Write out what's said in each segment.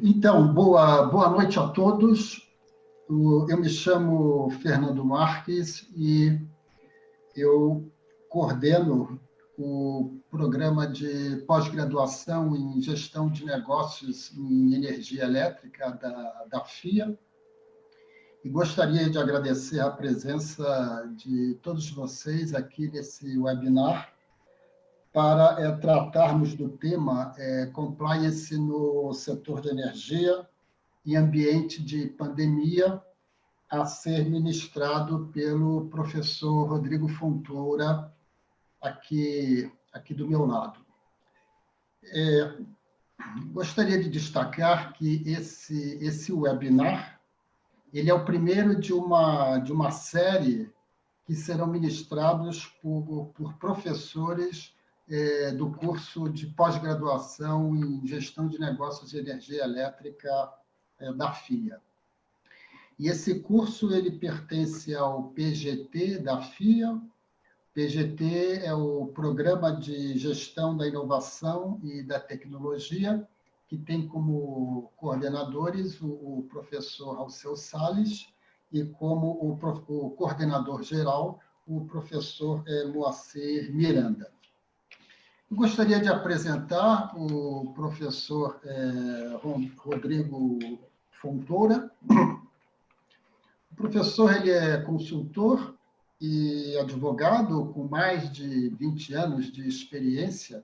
Então, boa noite a todos. Eu me chamo Fernando Marques e eu coordeno o programa de pós-graduação em gestão de negócios em energia elétrica da FIA. E gostaria de agradecer a presença de todos vocês aqui nesse webinar para tratarmos do tema compliance no setor de energia e ambiente de pandemia, a ser ministrado pelo professor Rodrigo Fontoura, aqui do meu lado. Gostaria de destacar que esse webinar ele é o primeiro de uma série que serão ministrados por professores do curso de pós-graduação em gestão de negócios de energia elétrica da FIA. E esse curso ele pertence ao PGT da FIA. PGT é o Programa de Gestão da Inovação e da Tecnologia, que tem como coordenadores o professor Alceu Salles e como o coordenador geral, o professor Moacir Miranda. Eu gostaria de apresentar o professor Rodrigo Fontoura. O professor ele é consultor e advogado com mais de 20 anos de experiência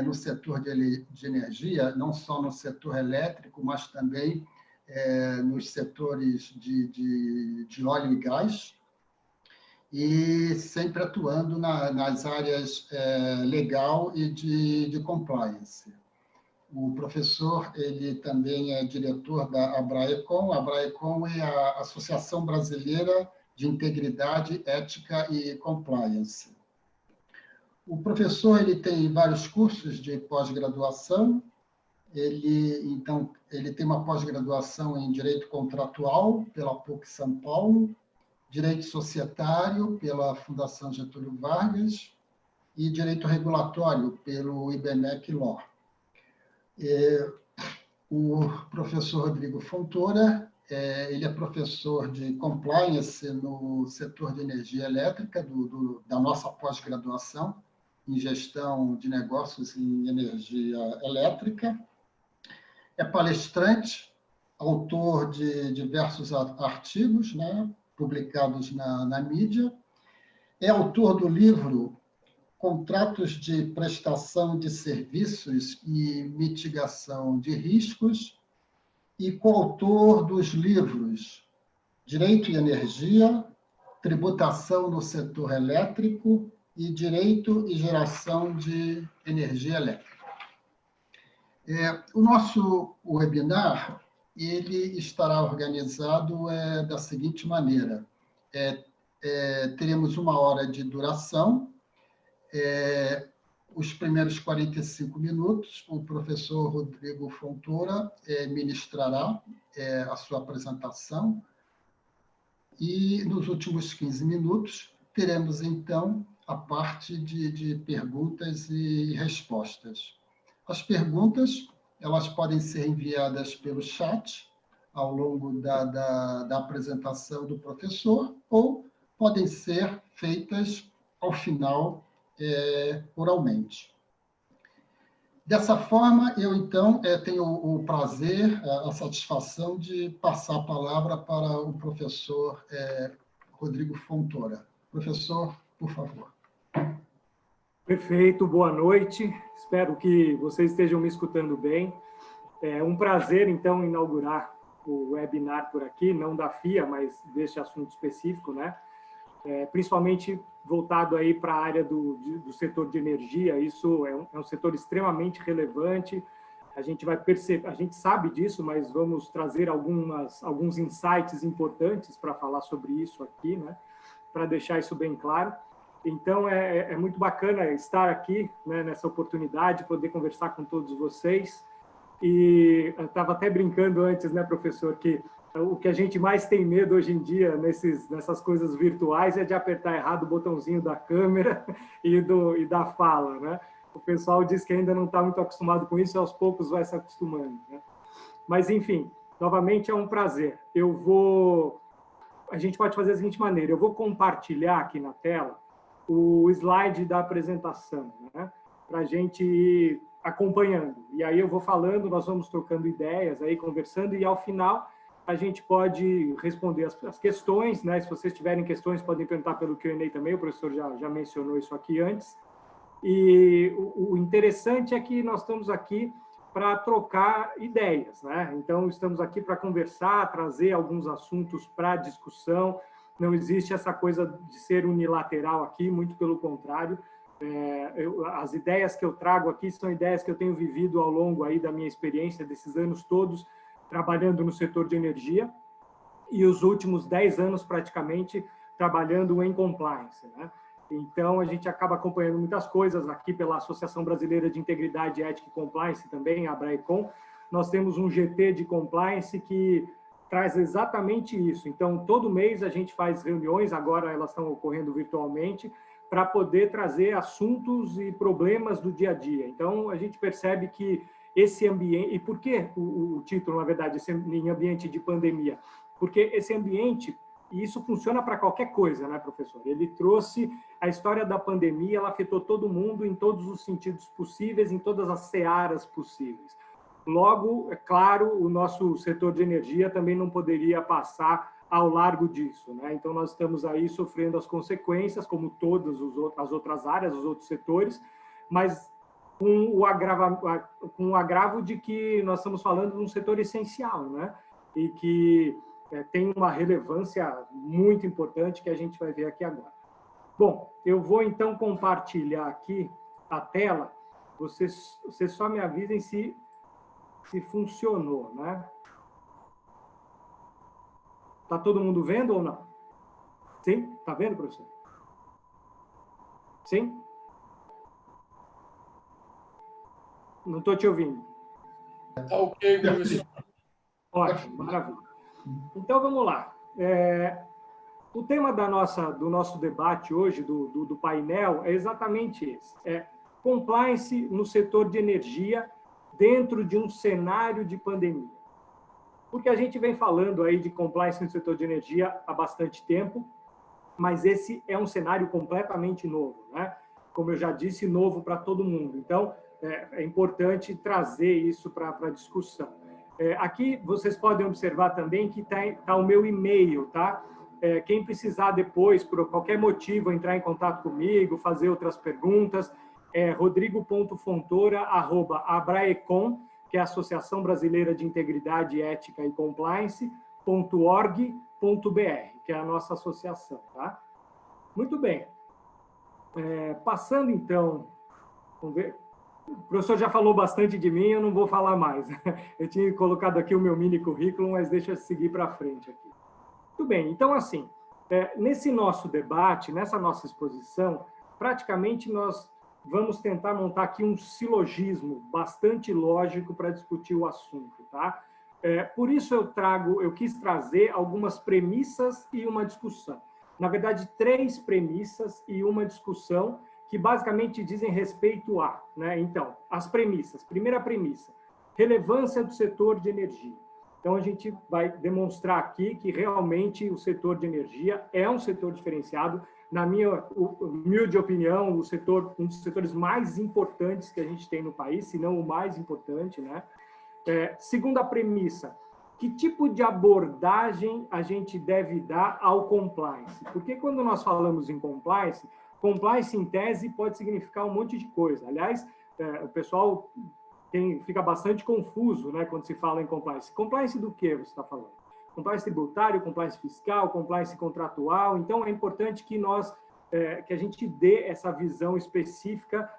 no setor de energia, não só no setor elétrico, mas também nos setores de óleo e gás, e sempre atuando nas áreas legal e de compliance. O professor ele também é diretor da Abraecom. A Abraecom é a Associação Brasileira de Integridade, Ética e Compliance. O professor ele tem vários cursos de pós-graduação. Ele tem uma pós-graduação em Direito Contratual pela PUC São Paulo, Direito Societário pela Fundação Getúlio Vargas e Direito Regulatório pelo IBMEC Law. O professor Rodrigo Fontoura, ele é professor de compliance no setor de energia elétrica da nossa pós-graduação em gestão de negócios em energia elétrica. É palestrante, autor de diversos artigos, né, publicados na mídia. É autor do livro Contratos de Prestação de Serviços e Mitigação de Riscos e coautor dos livros Direito e Energia, Tributação no Setor Elétrico e Direito e Geração de Energia Elétrica. O nosso webinar ele estará organizado da seguinte maneira. Teremos 1 hora de duração. Os primeiros 45 minutos, o professor Rodrigo Fontoura ministrará a sua apresentação e nos últimos 15 minutos teremos, então, a parte de perguntas e respostas. As perguntas elas podem ser enviadas pelo chat ao longo da apresentação do professor ou podem ser feitas ao final oralmente. Dessa forma, eu, então, tenho o prazer, a satisfação de passar a palavra para o professor Rodrigo Fontoura. Professor, por favor. Perfeito, boa noite. Espero que vocês estejam me escutando bem. É um prazer, então, inaugurar o webinar por aqui, não da FIA, mas deste assunto específico, né? Principalmente voltado aí para a área do setor de energia. Isso é um setor extremamente relevante. A gente vai perceber, a gente sabe disso, mas vamos trazer alguns insights importantes para falar sobre isso aqui, né? Para deixar isso bem claro. Então, é muito bacana estar aqui, né, nessa oportunidade, poder conversar com todos vocês. E eu estava até brincando antes, né, professor, que o que a gente mais tem medo hoje em dia nessas coisas virtuais é de apertar errado o botãozinho da câmera e da fala, né? O pessoal diz que ainda não está muito acostumado com isso e aos poucos vai se acostumando, né? Mas, enfim, novamente é um prazer. A gente pode fazer da seguinte maneira, eu vou compartilhar aqui na tela o slide da apresentação, né? Para a gente ir acompanhando. E aí eu vou falando, nós vamos trocando ideias, aí conversando, e ao final a gente pode responder as questões, né? Se vocês tiverem questões, podem perguntar pelo Q&A também, o professor já mencionou isso aqui antes. E o interessante é que nós estamos aqui para trocar ideias, né? Então, estamos aqui para conversar, trazer alguns assuntos para discussão. Não existe essa coisa de ser unilateral aqui, muito pelo contrário. As ideias que eu trago aqui são ideias que eu tenho vivido ao longo aí da minha experiência, desses anos todos, trabalhando no setor de energia, e os últimos 10 anos, praticamente, trabalhando em compliance, né? Então, a gente acaba acompanhando muitas coisas aqui pela Associação Brasileira de Integridade, Ética e Compliance, também, a ABRAECOM. Nós temos um GT de Compliance que traz exatamente isso. Então, todo mês a gente faz reuniões, agora elas estão ocorrendo virtualmente, para poder trazer assuntos e problemas do dia a dia. Então, a gente percebe que esse ambiente... E por que o título, na verdade, em ambiente de pandemia? Porque esse ambiente... E isso funciona para qualquer coisa, né, professor? Ele trouxe a história da pandemia, ela afetou todo mundo em todos os sentidos possíveis, em todas as searas possíveis. Logo, é claro, o nosso setor de energia também não poderia passar ao largo disso, né? Então, nós estamos aí sofrendo as consequências, como todas as outras áreas, os outros setores, mas com o agravo de que nós estamos falando de um setor essencial, né? E que tem uma relevância muito importante que a gente vai ver aqui agora. Bom, eu vou então compartilhar aqui a tela. Vocês só me avisem se funcionou, né? Tá todo mundo vendo ou não? Sim? Tá vendo, professor? Sim? Não estou te ouvindo. Tá ok, professor. Ótimo, maravilha. Então, vamos lá. O tema do nosso debate hoje, do painel, é exatamente esse. Compliance no setor de energia dentro de um cenário de pandemia. Porque a gente vem falando aí de compliance no setor de energia há bastante tempo, mas esse é um cenário completamente novo, né? Como eu já disse, novo para todo mundo. Então, é importante trazer isso para a discussão. Aqui vocês podem observar também que tá o meu e-mail, tá? Quem precisar depois, por qualquer motivo, entrar em contato comigo, fazer outras perguntas, rodrigo.fontoura@abraecom, que é a Associação Brasileira de Integridade, Ética e Compliance.org.br, que é a nossa associação, tá? Muito bem. Passando, então, vamos ver. O professor já falou bastante de mim, eu não vou falar mais. Eu tinha colocado aqui o meu mini currículo, mas deixa eu seguir para frente aqui. Muito bem, então, assim, nesse nosso debate, nessa nossa exposição, praticamente nós vamos tentar montar aqui um silogismo bastante lógico para discutir o assunto, tá? Por isso eu quis trazer algumas premissas e uma discussão. Na verdade, 3 premissas e uma discussão que basicamente dizem respeito a, né? Então, as premissas. Primeira premissa, relevância do setor de energia. Então, a gente vai demonstrar aqui que realmente o setor de energia é um setor diferenciado. Na minha humilde opinião, um dos setores mais importantes que a gente tem no país, se não o mais importante, né? Segunda premissa, que tipo de abordagem a gente deve dar ao compliance? Porque quando nós falamos em compliance em tese pode significar um monte de coisa. Aliás, o pessoal fica bastante confuso, né, quando se fala em compliance. Compliance do que você está falando? Compliance tributário, compliance fiscal, compliance contratual. Então, é importante que que a gente dê essa visão específica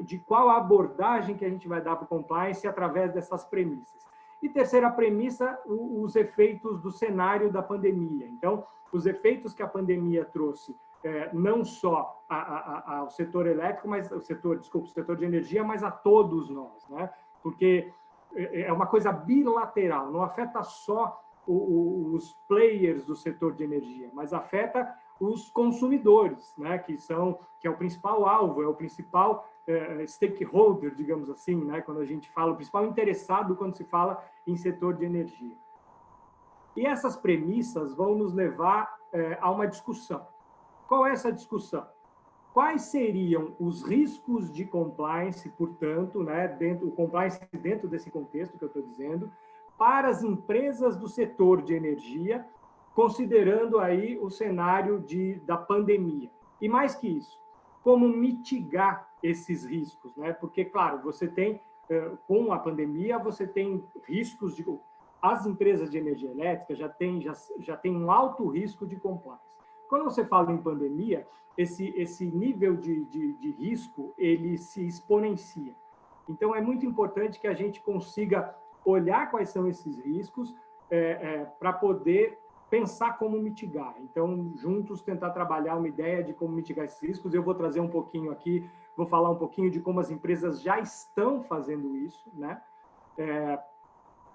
de qual a abordagem que a gente vai dar para o compliance através dessas premissas. E terceira premissa, os efeitos do cenário da pandemia. Então, os efeitos que a pandemia trouxe não só ao setor elétrico, mas o setor de energia, mas a todos nós, né? Porque é uma coisa bilateral, não afeta só os players do setor de energia, mas afeta os consumidores, né, que é o principal alvo, é o principal stakeholder, digamos assim, né, quando a gente fala, o principal interessado quando se fala em setor de energia. E essas premissas vão nos levar a uma discussão. Qual é essa discussão? Quais seriam os riscos de compliance, portanto, né, o compliance dentro desse contexto que eu estou dizendo, para as empresas do setor de energia, considerando aí o cenário da pandemia. E mais que isso, como mitigar esses riscos, né? Porque, claro, você tem, com a pandemia, você tem riscos de... As empresas de energia elétrica já têm um alto risco de compliance. Quando você fala em pandemia, esse nível de risco, ele se exponencia. Então, é muito importante que a gente consiga olhar quais são esses riscos para poder pensar como mitigar. Então, juntos, tentar trabalhar uma ideia de como mitigar esses riscos. Eu vou trazer um pouquinho aqui, vou falar um pouquinho de como as empresas já estão fazendo isso, né?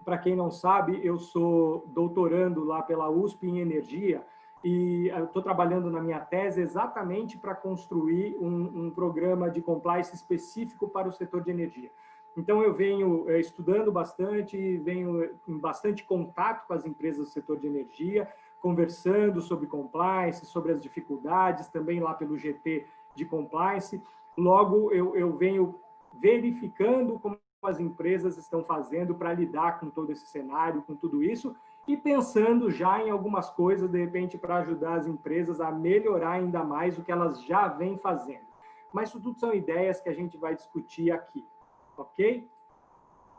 Para quem não sabe, eu sou doutorando lá pela USP em Energia, e estou trabalhando na minha tese exatamente para construir um programa de compliance específico para o setor de energia. Então, eu venho estudando bastante, venho em bastante contato com as empresas do setor de energia, conversando sobre compliance, sobre as dificuldades, também lá pelo GT de compliance. Logo, eu venho verificando como as empresas estão fazendo para lidar com todo esse cenário, com tudo isso, e pensando já em algumas coisas, de repente, para ajudar as empresas a melhorar ainda mais o que elas já vêm fazendo. Mas isso tudo são ideias que a gente vai discutir aqui, ok?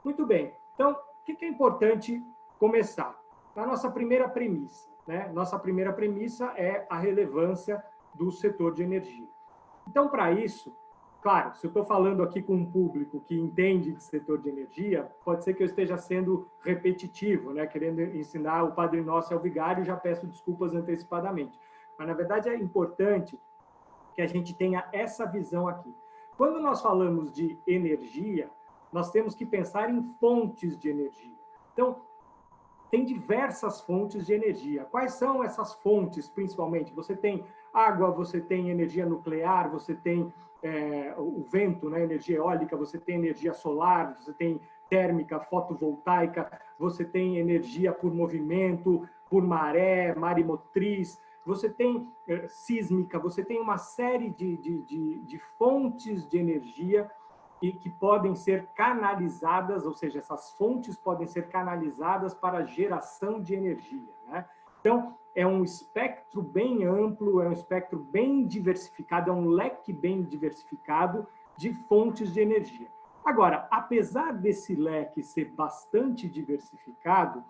Muito bem. Então, o que é importante começar? Na nossa primeira premissa, né? Nossa primeira premissa é a relevância do setor de energia. Então, para isso, claro, se eu estou falando aqui com um público que entende de setor de energia, pode ser que eu esteja sendo repetitivo, né? Querendo ensinar o Padre Nosso ao vigário, já peço desculpas antecipadamente. Mas, na verdade, é importante que a gente tenha essa visão aqui. Quando nós falamos de energia, nós temos que pensar em fontes de energia. Então, tem diversas fontes de energia. Quais são essas fontes, principalmente? Você tem água, você tem energia nuclear, você tem o vento, né, energia eólica, você tem energia solar, você tem térmica, fotovoltaica, você tem energia por movimento, por maré, maremotriz, você tem sísmica, você tem uma série de fontes de energia e que podem ser canalizadas, ou seja, essas fontes podem ser canalizadas para a geração de energia, né? Então, é um espectro bem amplo, é um espectro bem diversificado, é um leque bem diversificado de fontes de energia. Agora, apesar desse leque ser bastante diversificado,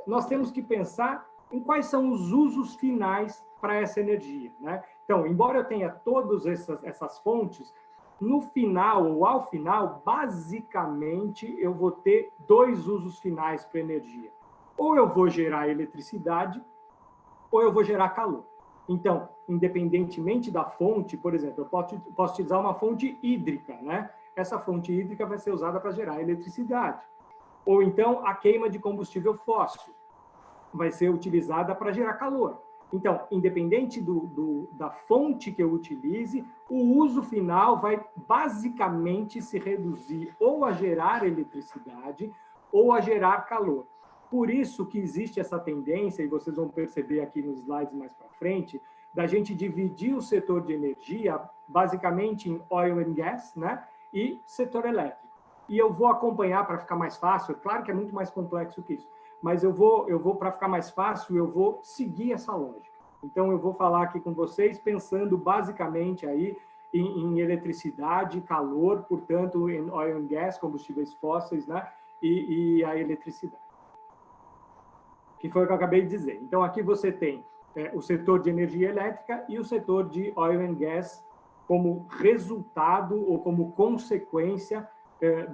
nós temos que pensar em quais são os usos finais para essa energia, né? Então, embora eu tenha todas essas fontes, no final, ou ao final, basicamente, eu vou ter dois usos finais para a energia. Ou eu vou gerar eletricidade, ou eu vou gerar calor. Então, independentemente da fonte, por exemplo, eu posso utilizar uma fonte hídrica, né? Essa fonte hídrica vai ser usada para gerar eletricidade. Ou então, a queima de combustível fóssil vai ser utilizada para gerar calor. Então, independente da fonte que eu utilize, o uso final vai basicamente se reduzir ou a gerar eletricidade ou a gerar calor. Por isso que existe essa tendência, e vocês vão perceber aqui nos slides mais para frente, da gente dividir o setor de energia basicamente em oil and gas, né, e setor elétrico. E eu vou acompanhar para ficar mais fácil, claro que é muito mais complexo que isso, mas eu vou para ficar mais fácil, eu vou seguir essa lógica. Então, eu vou falar aqui com vocês pensando basicamente aí em eletricidade, calor, portanto, em oil and gas, combustíveis fósseis, né, e a eletricidade. Que foi o que eu acabei de dizer. Então, aqui você tem o setor de energia elétrica e o setor de oil and gas como resultado ou como consequência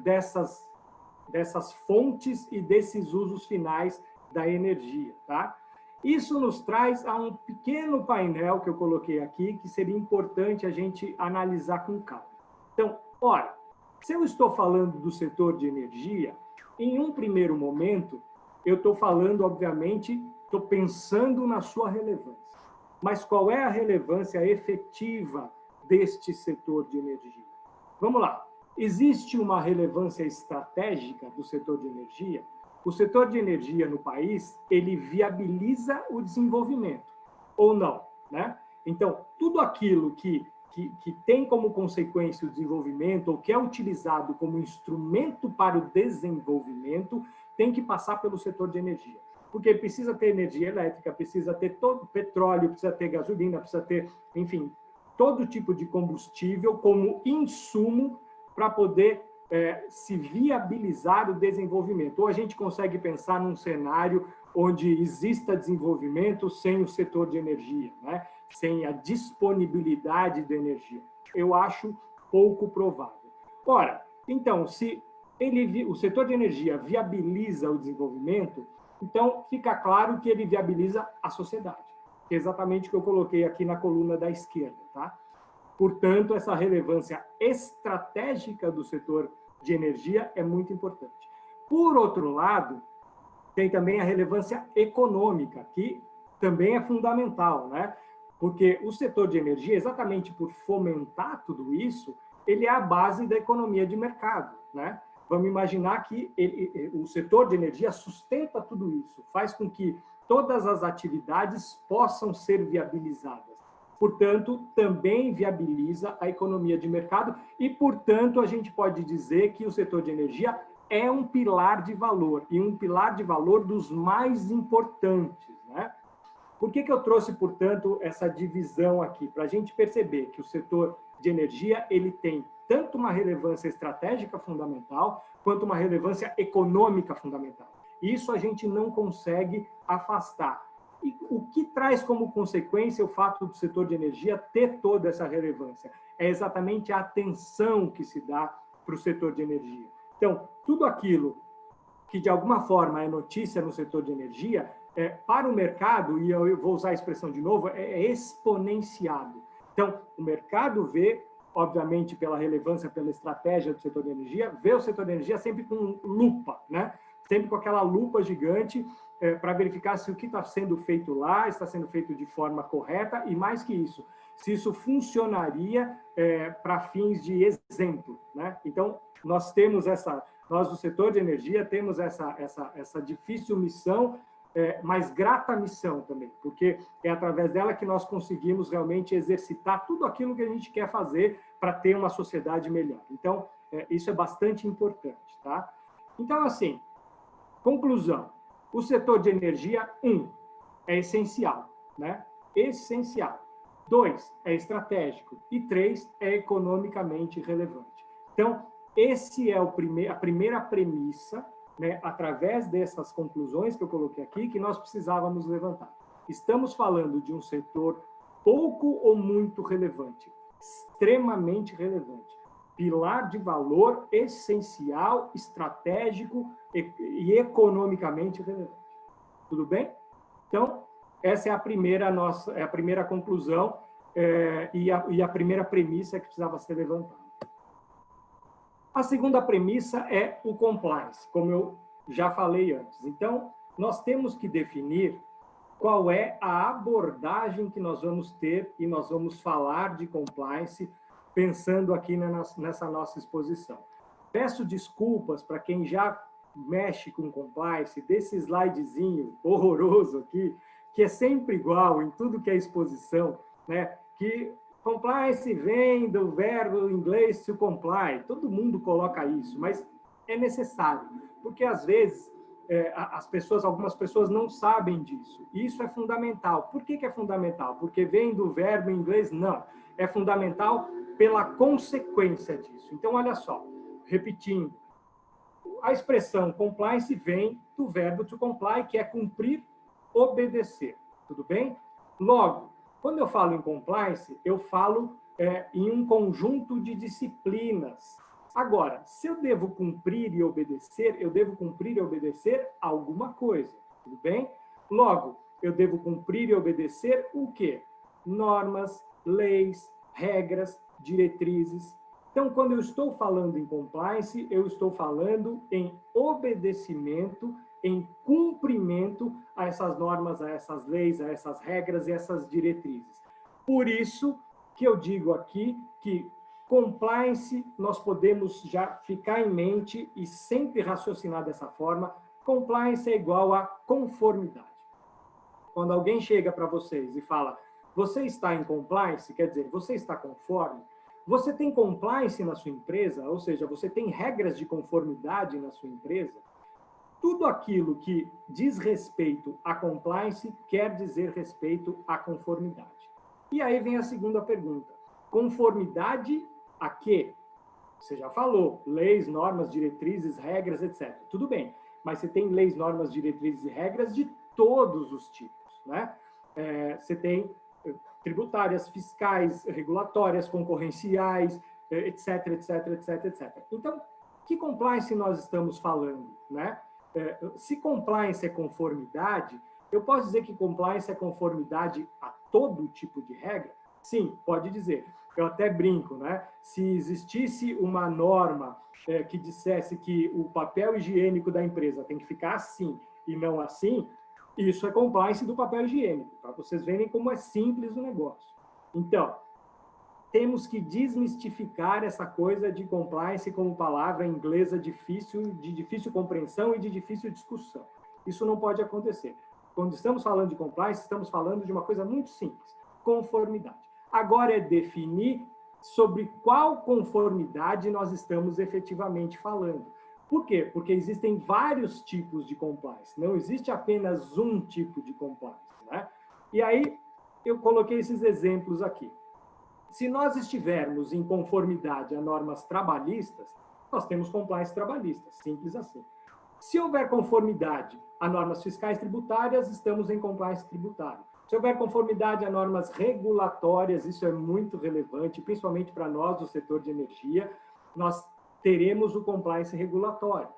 dessas fontes e desses usos finais da energia, tá? Isso nos traz a um pequeno painel que eu coloquei aqui, que seria importante a gente analisar com calma. Então, ora, se eu estou falando do setor de energia, em um primeiro momento, eu estou falando, obviamente, estou pensando na sua relevância. Mas qual é a relevância efetiva deste setor de energia? Vamos lá. Existe uma relevância estratégica do setor de energia? O setor de energia no país, ele viabiliza o desenvolvimento, ou não, né? Então, tudo aquilo que tem como consequência o desenvolvimento, ou que é utilizado como instrumento para o desenvolvimento, tem que passar pelo setor de energia. Porque precisa ter energia elétrica, precisa ter todo petróleo, precisa ter gasolina, precisa ter, enfim, todo tipo de combustível como insumo para poder se viabilizar o desenvolvimento. Ou a gente consegue pensar num cenário onde exista desenvolvimento sem o setor de energia, né? Sem a disponibilidade de energia. Eu acho pouco provável. Ora, então, se o setor de energia viabiliza o desenvolvimento, então fica claro que ele viabiliza a sociedade. Que é exatamente o que eu coloquei aqui na coluna da esquerda, tá? Portanto, essa relevância estratégica do setor de energia é muito importante. Por outro lado, tem também a relevância econômica, que também é fundamental, né? Porque o setor de energia, exatamente por fomentar tudo isso, ele é a base da economia de mercado, né? Vamos imaginar que o setor de energia sustenta tudo isso, faz com que todas as atividades possam ser viabilizadas. Portanto, também viabiliza a economia de mercado e, portanto, a gente pode dizer que o setor de energia é um pilar de valor, e um pilar de valor dos mais importantes, né? Por que eu trouxe, portanto, essa divisão aqui? Para a gente perceber que o setor de energia ele tem tanto uma relevância estratégica fundamental, quanto uma relevância econômica fundamental. Isso a gente não consegue afastar. E o que traz como consequência o fato do setor de energia ter toda essa relevância? É exatamente a atenção que se dá para o setor de energia. Então, tudo aquilo que de alguma forma é notícia no setor de energia, para o mercado, e eu vou usar a expressão de novo, é exponenciado. Então, o mercado vê, obviamente, pela relevância, pela estratégia do setor de energia, vê o setor de energia sempre com lupa, né? Sempre com aquela lupa gigante para verificar se o que está sendo feito lá está sendo feito de forma correta e, mais que isso, se isso funcionaria para fins de exemplo, né? Então, nós do setor de energia temos essa difícil missão, mas grata missão também, porque é através dela que nós conseguimos realmente exercitar tudo aquilo que a gente quer fazer para ter uma sociedade melhor. Então, isso é bastante importante, tá? Então, assim, conclusão. O setor de energia, é essencial, né? Essencial. 2, é estratégico. E 3, é economicamente relevante. Então, esse é a primeira premissa, né, através dessas conclusões que eu coloquei aqui, que nós precisávamos levantar. Estamos falando de um setor pouco ou muito relevante, extremamente relevante, pilar de valor essencial, estratégico e economicamente relevante. Tudo bem? Então, essa é a primeira conclusão e a primeira premissa que precisava ser levantada. A segunda premissa é o compliance, como eu já falei antes. Então, nós temos que definir qual é a abordagem que nós vamos ter e nós vamos falar de compliance pensando aqui nessa nossa exposição. Peço desculpas para quem já mexe com compliance, desse slidezinho horroroso aqui, que é sempre igual em tudo que é exposição, né? Que compliance vem do verbo inglês to comply. Todo mundo coloca isso, mas é necessário, porque às vezes algumas pessoas não sabem disso. Isso é fundamental. Por que é fundamental? Porque vem do verbo em inglês? Não. É fundamental pela consequência disso. Então, olha só, repetindo, a expressão compliance vem do verbo to comply, que é cumprir, obedecer. Tudo bem? Logo, quando eu falo em compliance, eu falo em um conjunto de disciplinas. Agora, se eu devo cumprir e obedecer, eu devo cumprir e obedecer alguma coisa. Tudo bem? Logo, eu devo cumprir e obedecer o quê? Normas, leis, regras, diretrizes. Então, quando eu estou falando em compliance, eu estou falando em obedecimento em cumprimento a essas normas, a essas leis, a essas regras e essas diretrizes. Por isso que eu digo aqui que compliance, nós podemos já ficar em mente e sempre raciocinar dessa forma, compliance é igual a conformidade. Quando alguém chega para vocês e fala, você está em compliance, quer dizer, você está conforme, você tem compliance na sua empresa, ou seja, você tem regras de conformidade na sua empresa, tudo aquilo que diz respeito a compliance quer dizer respeito à conformidade. E aí vem a segunda pergunta. Conformidade a quê? Você já falou, leis, normas, diretrizes, regras, etc. Tudo bem, mas você tem leis, normas, diretrizes e regras de todos os tipos, né? Você tem tributárias, fiscais, regulatórias, concorrenciais, etc, etc, etc, etc. Então, que compliance nós estamos falando, né? Se compliance é conformidade, eu posso dizer que compliance é conformidade a todo tipo de regra? Sim, pode dizer. Eu até brinco, né? Se existisse uma norma que dissesse que o papel higiênico da empresa tem que ficar assim e não assim, isso é compliance do papel higiênico, para vocês verem como é simples o negócio. Então, temos que desmistificar essa coisa de compliance como palavra inglesa difícil, de difícil compreensão e de difícil discussão. Isso não pode acontecer. Quando estamos falando de compliance, estamos falando de uma coisa muito simples, conformidade. Agora é definir sobre qual conformidade nós estamos efetivamente falando. Por quê? Porque existem vários tipos de compliance, não existe apenas um tipo de compliance, né? E aí, eu coloquei esses exemplos aqui. Se nós estivermos em conformidade a normas trabalhistas, nós temos compliance trabalhista, simples assim. Se houver conformidade a normas fiscais tributárias, estamos em compliance tributário. Se houver conformidade a normas regulatórias, isso é muito relevante, principalmente para nós do setor de energia, nós teremos o compliance regulatório.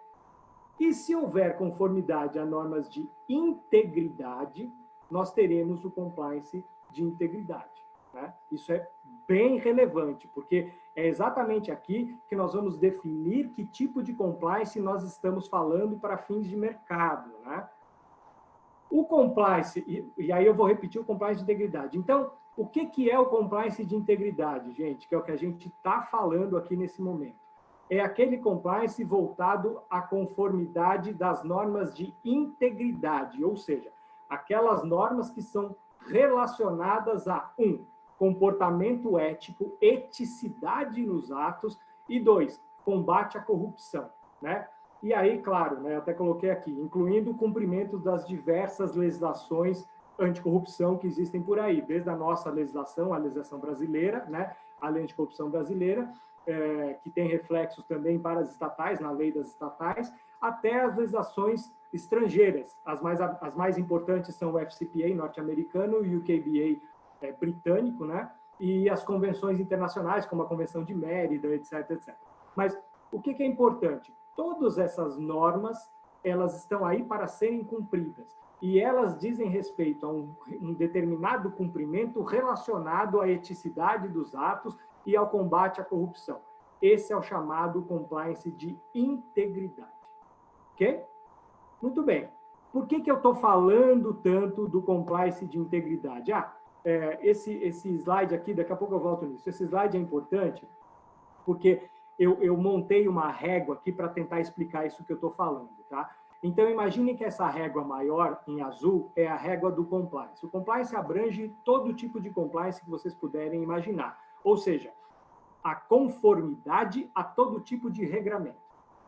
E se houver conformidade a normas de integridade, nós teremos o compliance de integridade, né? Isso é bem relevante, porque é exatamente aqui que nós vamos definir que tipo de compliance nós estamos falando para fins de mercado, né? O compliance, e aí eu vou repetir o compliance de integridade. Então, o que é o compliance de integridade, gente? Que é o que a gente está falando aqui nesse momento. É aquele compliance voltado à conformidade das normas de integridade, ou seja, aquelas normas que são relacionadas a, comportamento ético, eticidade nos atos, e 2, combate à corrupção, né? E aí, claro, né, até coloquei aqui, incluindo o cumprimento das diversas legislações anticorrupção que existem por aí, desde a nossa legislação, a legislação brasileira, né, a lei anticorrupção brasileira, que tem reflexos também para as estatais, na lei das estatais, até as legislações estrangeiras. As mais importantes são o FCPA norte-americano e o UKBA britânico, né, e as convenções internacionais, como a Convenção de Mérida, etc, etc. Mas o que é importante? Todas essas normas, elas estão aí para serem cumpridas. E elas dizem respeito a um determinado cumprimento relacionado à eticidade dos atos e ao combate à corrupção. Esse é o chamado compliance de integridade. Ok? Muito bem. Por que eu estou falando tanto do compliance de integridade? Esse slide aqui, daqui a pouco eu volto nisso. Esse slide é importante porque eu montei uma régua aqui para tentar explicar isso que eu estou falando, tá? Então, imagine que essa régua maior, em azul, é a régua do compliance. O compliance abrange todo tipo de compliance que vocês puderem imaginar. Ou seja, a conformidade a todo tipo de regramento.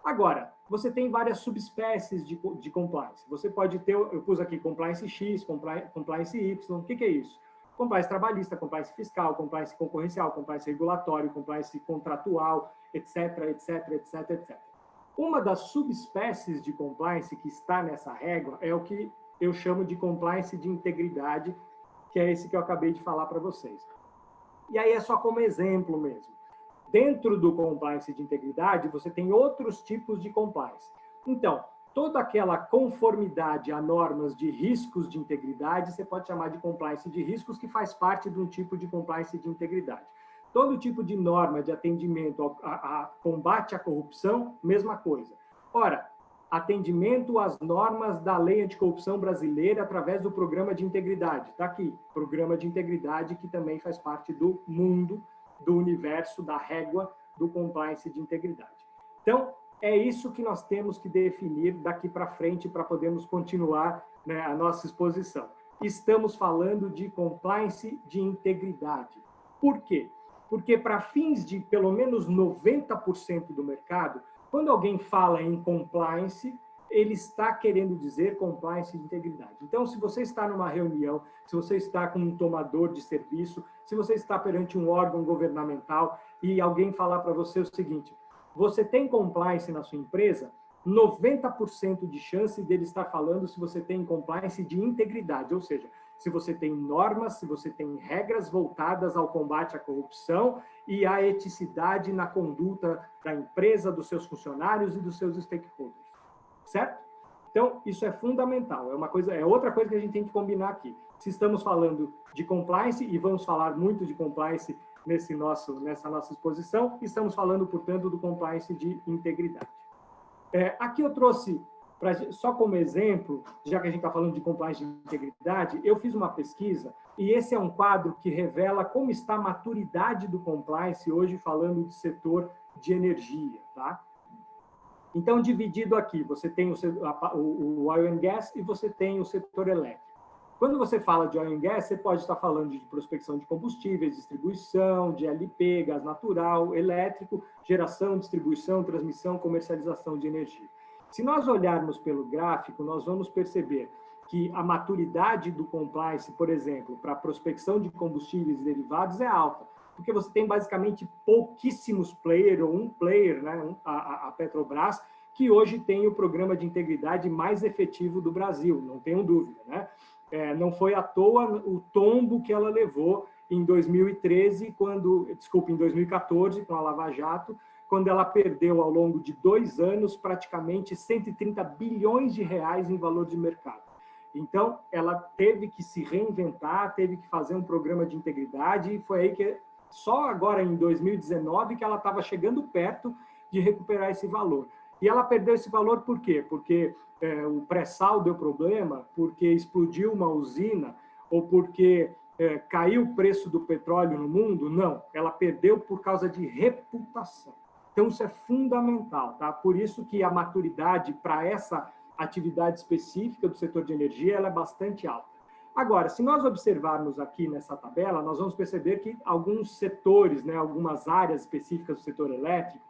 Agora, você tem várias subespécies de compliance. Você pode ter, eu pus aqui compliance X, compliance Y. O que é isso? Compliance trabalhista, compliance fiscal, compliance concorrencial, compliance regulatório, compliance contratual, etc, etc, etc, etc. Uma das subespécies de compliance que está nessa régua é o que eu chamo de compliance de integridade, que é esse que eu acabei de falar para vocês. E aí é só como exemplo mesmo. Dentro do compliance de integridade, você tem outros tipos de compliance. Então, toda aquela conformidade a normas de riscos de integridade, você pode chamar de compliance de riscos, que faz parte de um tipo de compliance de integridade. Todo tipo de norma de atendimento a combate à corrupção, mesma coisa. Ora, atendimento às normas da Lei Anticorrupção Brasileira através do Programa de Integridade. Está aqui, Programa de Integridade, que também faz parte do mundo, do universo, da régua do compliance de integridade. Então, é isso que nós temos que definir daqui para frente para podermos continuar, né, a nossa exposição. Estamos falando de compliance de integridade. Por quê? Porque para fins de pelo menos 90% do mercado, quando alguém fala em compliance, ele está querendo dizer compliance de integridade. Então, se você está numa reunião, se você está com um tomador de serviço, se você está perante um órgão governamental e alguém falar para você o seguinte: você tem compliance na sua empresa? 90% de chance dele estar falando se você tem compliance de integridade, ou seja, se você tem normas, se você tem regras voltadas ao combate à corrupção e à eticidade na conduta da empresa, dos seus funcionários e dos seus stakeholders, certo? Então, isso é fundamental, é outra coisa que a gente tem que combinar aqui. Se estamos falando de compliance, e vamos falar muito de compliance nessa nossa exposição, estamos falando, portanto, do compliance de integridade. Aqui eu trouxe, só como exemplo, já que a gente está falando de compliance de integridade, eu fiz uma pesquisa, e esse é um quadro que revela como está a maturidade do compliance hoje, falando de setor de energia, tá? Então, dividido aqui, você tem o oil and gas e você tem o setor elétrico. Quando você fala de oil and gas, você pode estar falando de prospecção de combustíveis, distribuição, de LP, gás natural, elétrico, geração, distribuição, transmissão, comercialização de energia. Se nós olharmos pelo gráfico, nós vamos perceber que a maturidade do compliance, por exemplo, para a prospecção de combustíveis e derivados é alta, porque você tem basicamente pouquíssimos players, ou um player, né, a Petrobras, que hoje tem o programa de integridade mais efetivo do Brasil, não tenho dúvida, né? Não foi à toa o tombo que ela levou em 2013, em 2014, com a Lava Jato, quando ela perdeu ao longo de 2 anos praticamente 130 bilhões de reais em valor de mercado. Então, ela teve que se reinventar, teve que fazer um programa de integridade, e foi aí que, só agora em 2019, que ela estava chegando perto de recuperar esse valor. E ela perdeu esse valor por quê? Porque o pré-sal deu problema, porque explodiu uma usina, ou porque caiu o preço do petróleo no mundo? Não, ela perdeu por causa de reputação. Então, isso é fundamental, tá? Por isso que a maturidade para essa atividade específica do setor de energia ela é bastante alta. Agora, se nós observarmos aqui nessa tabela, nós vamos perceber que alguns setores, né, algumas áreas específicas do setor elétrico,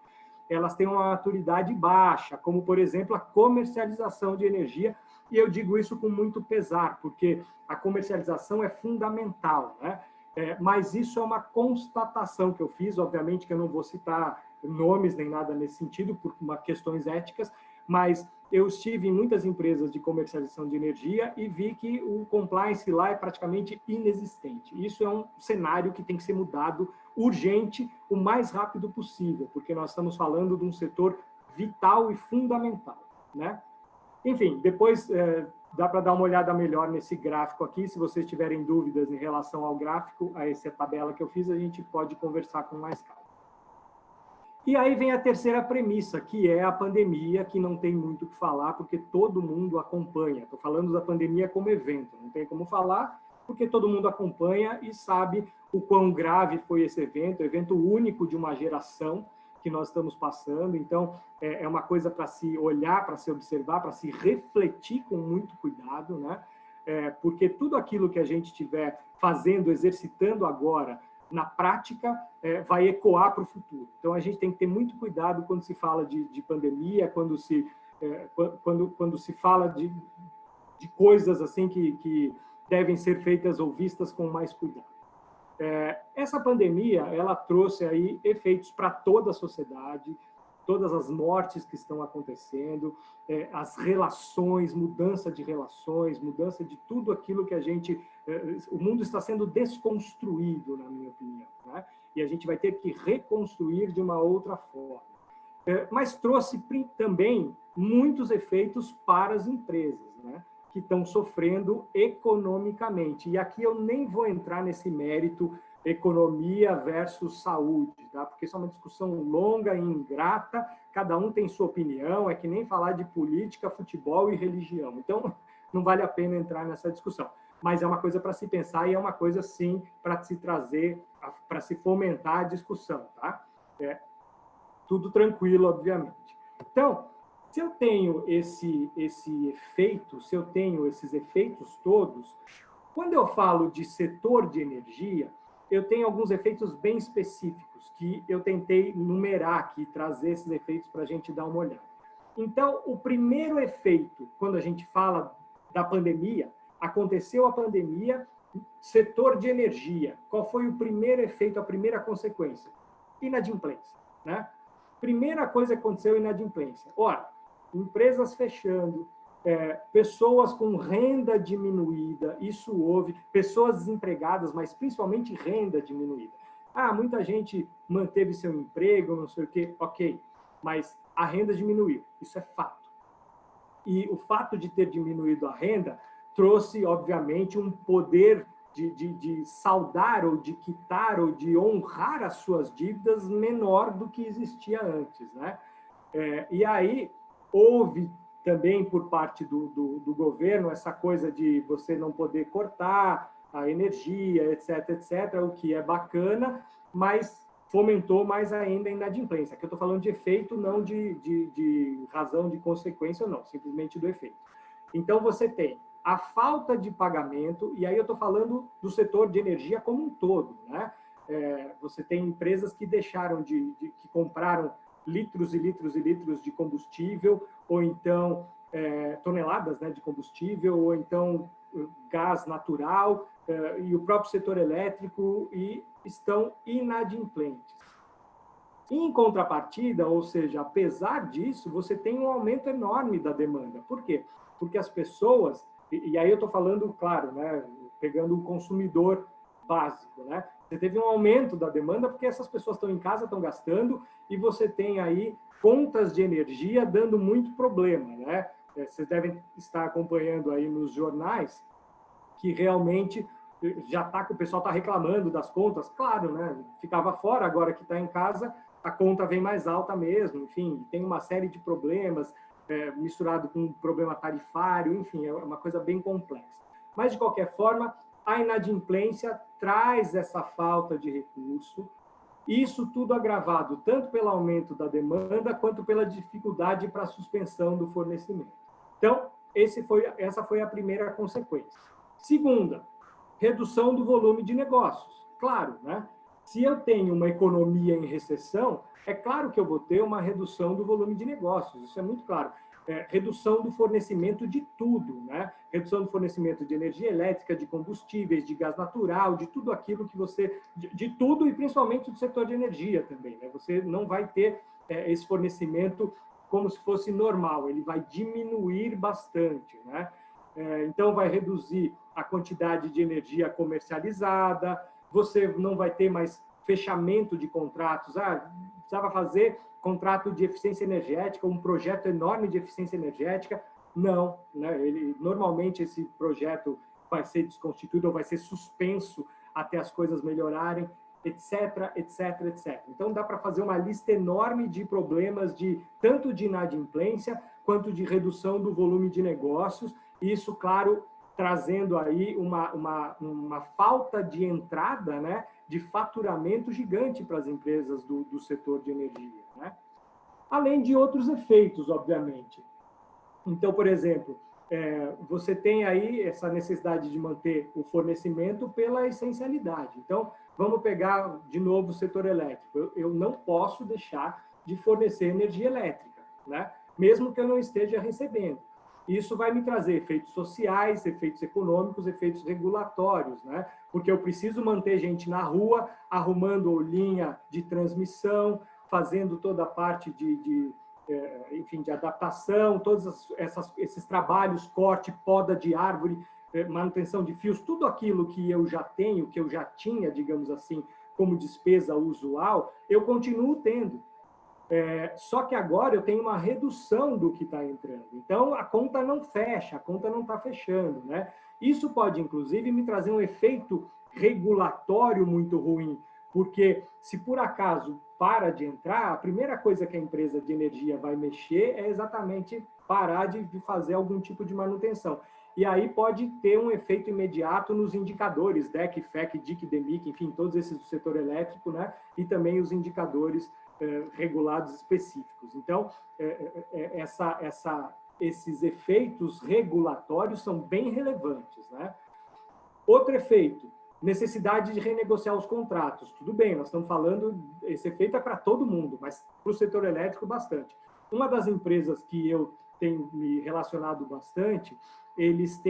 elas têm uma maturidade baixa, como, por exemplo, a comercialização de energia, e eu digo isso com muito pesar, porque a comercialização é fundamental, né? Mas isso é uma constatação que eu fiz, obviamente que eu não vou citar nomes nem nada nesse sentido, por questões éticas, mas eu estive em muitas empresas de comercialização de energia e vi que o compliance lá é praticamente inexistente. Isso é um cenário que tem que ser mudado urgente, o mais rápido possível, porque nós estamos falando de um setor vital e fundamental, né? Enfim, depois dá para dar uma olhada melhor nesse gráfico aqui. Se vocês tiverem dúvidas em relação ao gráfico, a essa tabela que eu fiz, a gente pode conversar com mais calma. E aí vem a terceira premissa, que é a pandemia, que não tem muito o que falar, porque todo mundo acompanha. Estou falando da pandemia como evento, não tem como falar, porque todo mundo acompanha e sabe o quão grave foi esse evento único de uma geração que nós estamos passando. Então, é uma coisa para se olhar, para se observar, para se refletir com muito cuidado, né? Porque tudo aquilo que a gente estiver fazendo, exercitando agora, na prática, vai ecoar para o futuro. Então, a gente tem que ter muito cuidado quando se fala de pandemia, quando se fala de coisas assim que devem ser feitas ou vistas com mais cuidado. Essa pandemia, ela trouxe aí efeitos para toda a sociedade, todas as mortes que estão acontecendo, as relações, mudança de relações, mudança de tudo aquilo que a gente... o mundo está sendo desconstruído, na minha opinião, né? E a gente vai ter que reconstruir de uma outra forma. Mas trouxe também muitos efeitos para as empresas, né, que estão sofrendo economicamente. E aqui eu nem vou entrar nesse mérito economia versus saúde, tá? Porque isso é uma discussão longa e ingrata, cada um tem sua opinião, é que nem falar de política, futebol e religião. Então, não vale a pena entrar nessa discussão. Mas é uma coisa para se pensar e é uma coisa, sim, para se trazer, para se fomentar a discussão, tá? Tudo tranquilo, obviamente. Então, se eu tenho esse efeito, se eu tenho esses efeitos todos, quando eu falo de setor de energia, eu tenho alguns efeitos bem específicos que eu tentei numerar aqui, trazer esses efeitos para a gente dar uma olhada. Então, o primeiro efeito, quando a gente fala da pandemia, aconteceu a pandemia, setor de energia. Qual foi o primeiro efeito, a primeira consequência? Inadimplência, né? Primeira coisa que aconteceu, inadimplência. Ora, empresas fechando, pessoas com renda diminuída, isso houve, pessoas desempregadas, mas principalmente renda diminuída. Muita gente manteve seu emprego, não sei o quê, ok, mas a renda diminuiu, isso é fato. E o fato de ter diminuído a renda trouxe, obviamente, um poder de saldar ou de quitar ou de honrar as suas dívidas menor do que existia antes, né? E aí houve também por parte do governo essa coisa de você não poder cortar a energia, etc., etc., o que é bacana, mas fomentou mais ainda a inadimplência. Aqui eu estou falando de efeito, não de razão, de consequência, não, simplesmente do efeito. Então, você tem a falta de pagamento, e aí eu estou falando do setor de energia como um todo, né? Você tem empresas que deixaram que compraram litros e litros e litros de combustível, ou então toneladas, né, de combustível, ou então gás natural, e o próprio setor elétrico, e estão inadimplentes. Em contrapartida, ou seja, apesar disso, você tem um aumento enorme da demanda. Por quê? Porque as pessoas, e aí eu estou falando, claro, né, pegando o consumidor básico, né? Você teve um aumento da demanda porque essas pessoas estão em casa, estão gastando, e você tem aí contas de energia dando muito problema, né? Vocês devem estar acompanhando aí nos jornais que realmente o pessoal está reclamando das contas, claro, né? Ficava fora, agora que está em casa, a conta vem mais alta mesmo, enfim, tem uma série de problemas, misturado com um problema tarifário, enfim, é uma coisa bem complexa. Mas, de qualquer forma, a inadimplência traz essa falta de recurso, isso tudo agravado tanto pelo aumento da demanda quanto pela dificuldade para a suspensão do fornecimento. Então, essa foi a primeira consequência. Segunda, redução do volume de negócios. Claro, né? Se eu tenho uma economia em recessão, é claro que eu vou ter uma redução do volume de negócios, isso é muito claro. Redução do fornecimento de tudo, né? Redução do fornecimento de energia elétrica, de combustíveis, de gás natural, de tudo aquilo que você... De tudo e principalmente do setor de energia também, né? Você não vai ter esse fornecimento como se fosse normal, ele vai diminuir bastante, né? Então, vai reduzir a quantidade de energia comercializada, você não vai ter mais fechamento de contratos. Precisava fazer contrato de eficiência energética, um projeto enorme de eficiência energética. Não, né? Normalmente esse projeto vai ser desconstituído ou vai ser suspenso até as coisas melhorarem, etc., etc., etc. Então, dá para fazer uma lista enorme de problemas, tanto de inadimplência quanto de redução do volume de negócios. Isso, claro, trazendo aí uma falta de entrada, né, de faturamento gigante para as empresas do setor de energia, né? Além de outros efeitos, obviamente. Então, por exemplo, você tem aí essa necessidade de manter o fornecimento pela essencialidade. Então, vamos pegar de novo o setor elétrico. Eu não posso deixar de fornecer energia elétrica, né? Mesmo que eu não esteja recebendo. Isso vai me trazer efeitos sociais, efeitos econômicos, efeitos regulatórios, né? Porque eu preciso manter gente na rua, arrumando linha de transmissão, fazendo toda a parte enfim, de adaptação, todos esses trabalhos, corte, poda de árvore, manutenção de fios, tudo aquilo que eu já tenho, que eu já tinha, digamos assim, como despesa usual, eu continuo tendo. Só que agora eu tenho uma redução do que está entrando. Então, a conta não fecha, a conta não está fechando, né? Isso pode, inclusive, me trazer um efeito regulatório muito ruim, porque se por acaso para de entrar, a primeira coisa que a empresa de energia vai mexer é exatamente parar de fazer algum tipo de manutenção. E aí pode ter um efeito imediato nos indicadores, DEC, FEC, DIC, DEMIC, enfim, todos esses do setor elétrico, né? E também os indicadores regulados específicos. Então, esses efeitos regulatórios são bem relevantes, né? Outro efeito, necessidade de renegociar os contratos. Tudo bem, nós estamos falando, esse efeito é para todo mundo, mas para o setor elétrico bastante. Uma das empresas que eu tenho me relacionado bastante, eles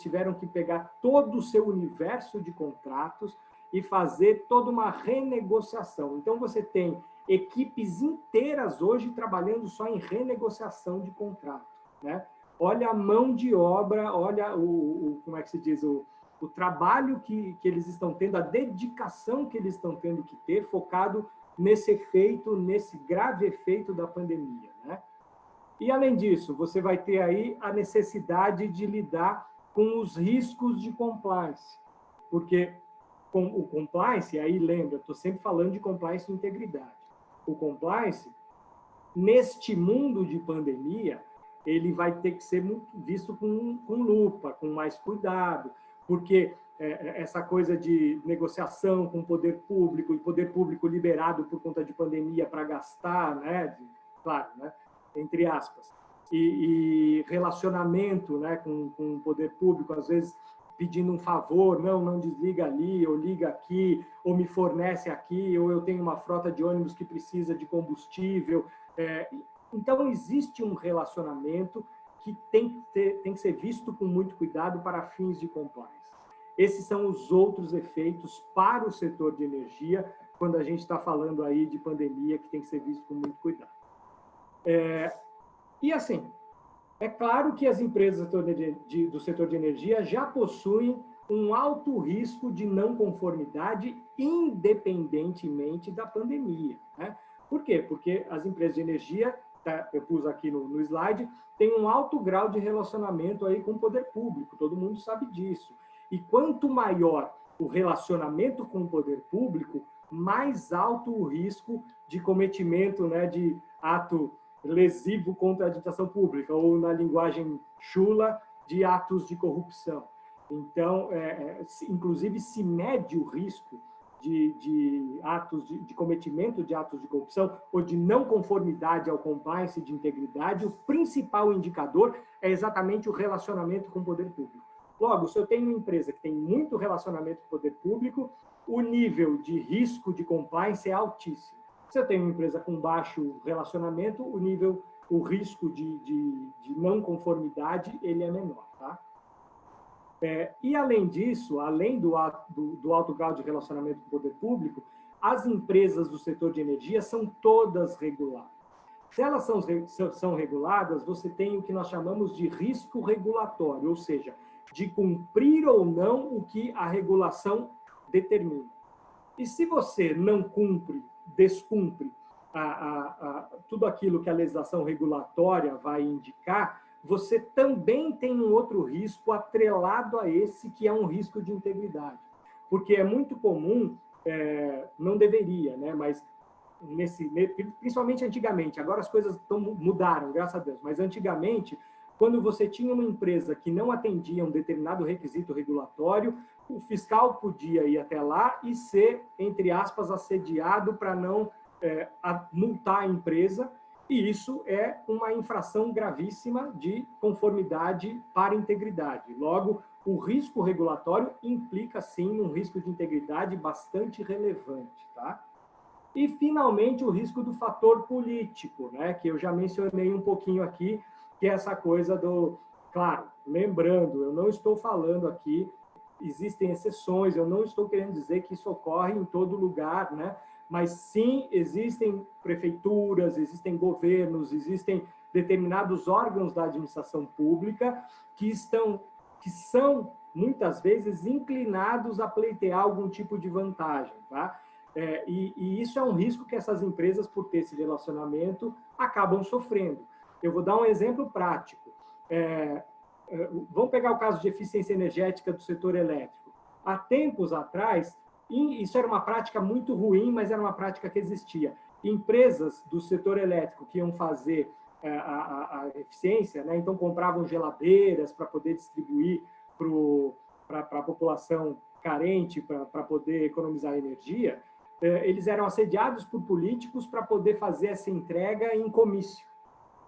tiveram que pegar todo o seu universo de contratos e fazer toda uma renegociação. Então, você tem equipes inteiras hoje trabalhando só em renegociação de contrato, né? Olha a mão de obra, olha como é que se diz, o trabalho que eles estão tendo, a dedicação que eles estão tendo que ter, focado nesse efeito, nesse grave efeito da pandemia, né? E, além disso, você vai ter aí a necessidade de lidar com os riscos de compliance, porque com o compliance, aí lembra, estou sempre falando de compliance de integridade. O compliance, neste mundo de pandemia, ele vai ter que ser visto com lupa, com mais cuidado, porque essa coisa de negociação com o poder público, e poder público liberado por conta de pandemia para gastar, né, claro, né, entre aspas, e relacionamento, né, com o poder público, às vezes pedindo um favor, não desliga ali, ou liga aqui, ou me fornece aqui, ou eu tenho uma frota de ônibus que precisa de combustível. Então, existe um relacionamento que tem que ser visto com muito cuidado para fins de compliance. Esses são os outros efeitos para o setor de energia, quando a gente está falando aí de pandemia, que tem que ser visto com muito cuidado. E assim, é claro que as empresas do setor de energia já possuem um alto risco de não conformidade, independentemente da pandemia, né? Por quê? Porque as empresas de energia, eu pus aqui no slide, têm um alto grau de relacionamento aí com o poder público, todo mundo sabe disso. E quanto maior o relacionamento com o poder público, mais alto o risco de cometimento, né, de ato lesivo contra a administração pública, ou, na linguagem chula, de atos de corrupção. Então, inclusive, se mede o risco de atos de cometimento de atos de corrupção ou de não conformidade ao compliance de integridade. O principal indicador é exatamente o relacionamento com o poder público. Logo, se eu tenho uma empresa que tem muito relacionamento com o poder público, o nível de risco de compliance é altíssimo. Se eu tenho uma empresa com baixo relacionamento, o risco de não conformidade, ele é menor, tá? E, além disso, além do alto grau de relacionamento com o poder público, as empresas do setor de energia são todas reguladas. Se elas são reguladas, você tem o que nós chamamos de risco regulatório, ou seja, de cumprir ou não o que a regulação determina. E se você não cumpre, descumpre tudo aquilo que a legislação regulatória vai indicar, você também tem um outro risco atrelado a esse, que é um risco de integridade. Porque é muito comum, não deveria, né? Mas principalmente antigamente, agora as coisas mudaram, graças a Deus, mas antigamente, quando você tinha uma empresa que não atendia um determinado requisito regulatório, o fiscal podia ir até lá e ser, entre aspas, assediado para não multar a empresa, e isso é uma infração gravíssima de conformidade para a integridade. Logo, o risco regulatório implica, sim, um risco de integridade bastante relevante, tá? E, finalmente, o risco do fator político, né, que eu já mencionei um pouquinho aqui, que é essa coisa do... Claro, lembrando, eu não estou falando aqui, existem exceções, eu não estou querendo dizer que isso ocorre em todo lugar, né? Mas, sim, existem prefeituras, existem governos, existem determinados órgãos da administração pública que são, muitas vezes, inclinados a pleitear algum tipo de vantagem, tá? E isso é um risco que essas empresas, por ter esse relacionamento, acabam sofrendo. Eu vou dar um exemplo prático. Vamos pegar o caso de eficiência energética do setor elétrico. há tempos atrás, isso era uma prática muito ruim, mas era uma prática que existia. Empresas do setor elétrico que iam fazer a eficiência, né? Então compravam geladeiras para poder distribuir para a população carente, para poder economizar energia, eles eram assediados por políticos para poder fazer essa entrega em comício.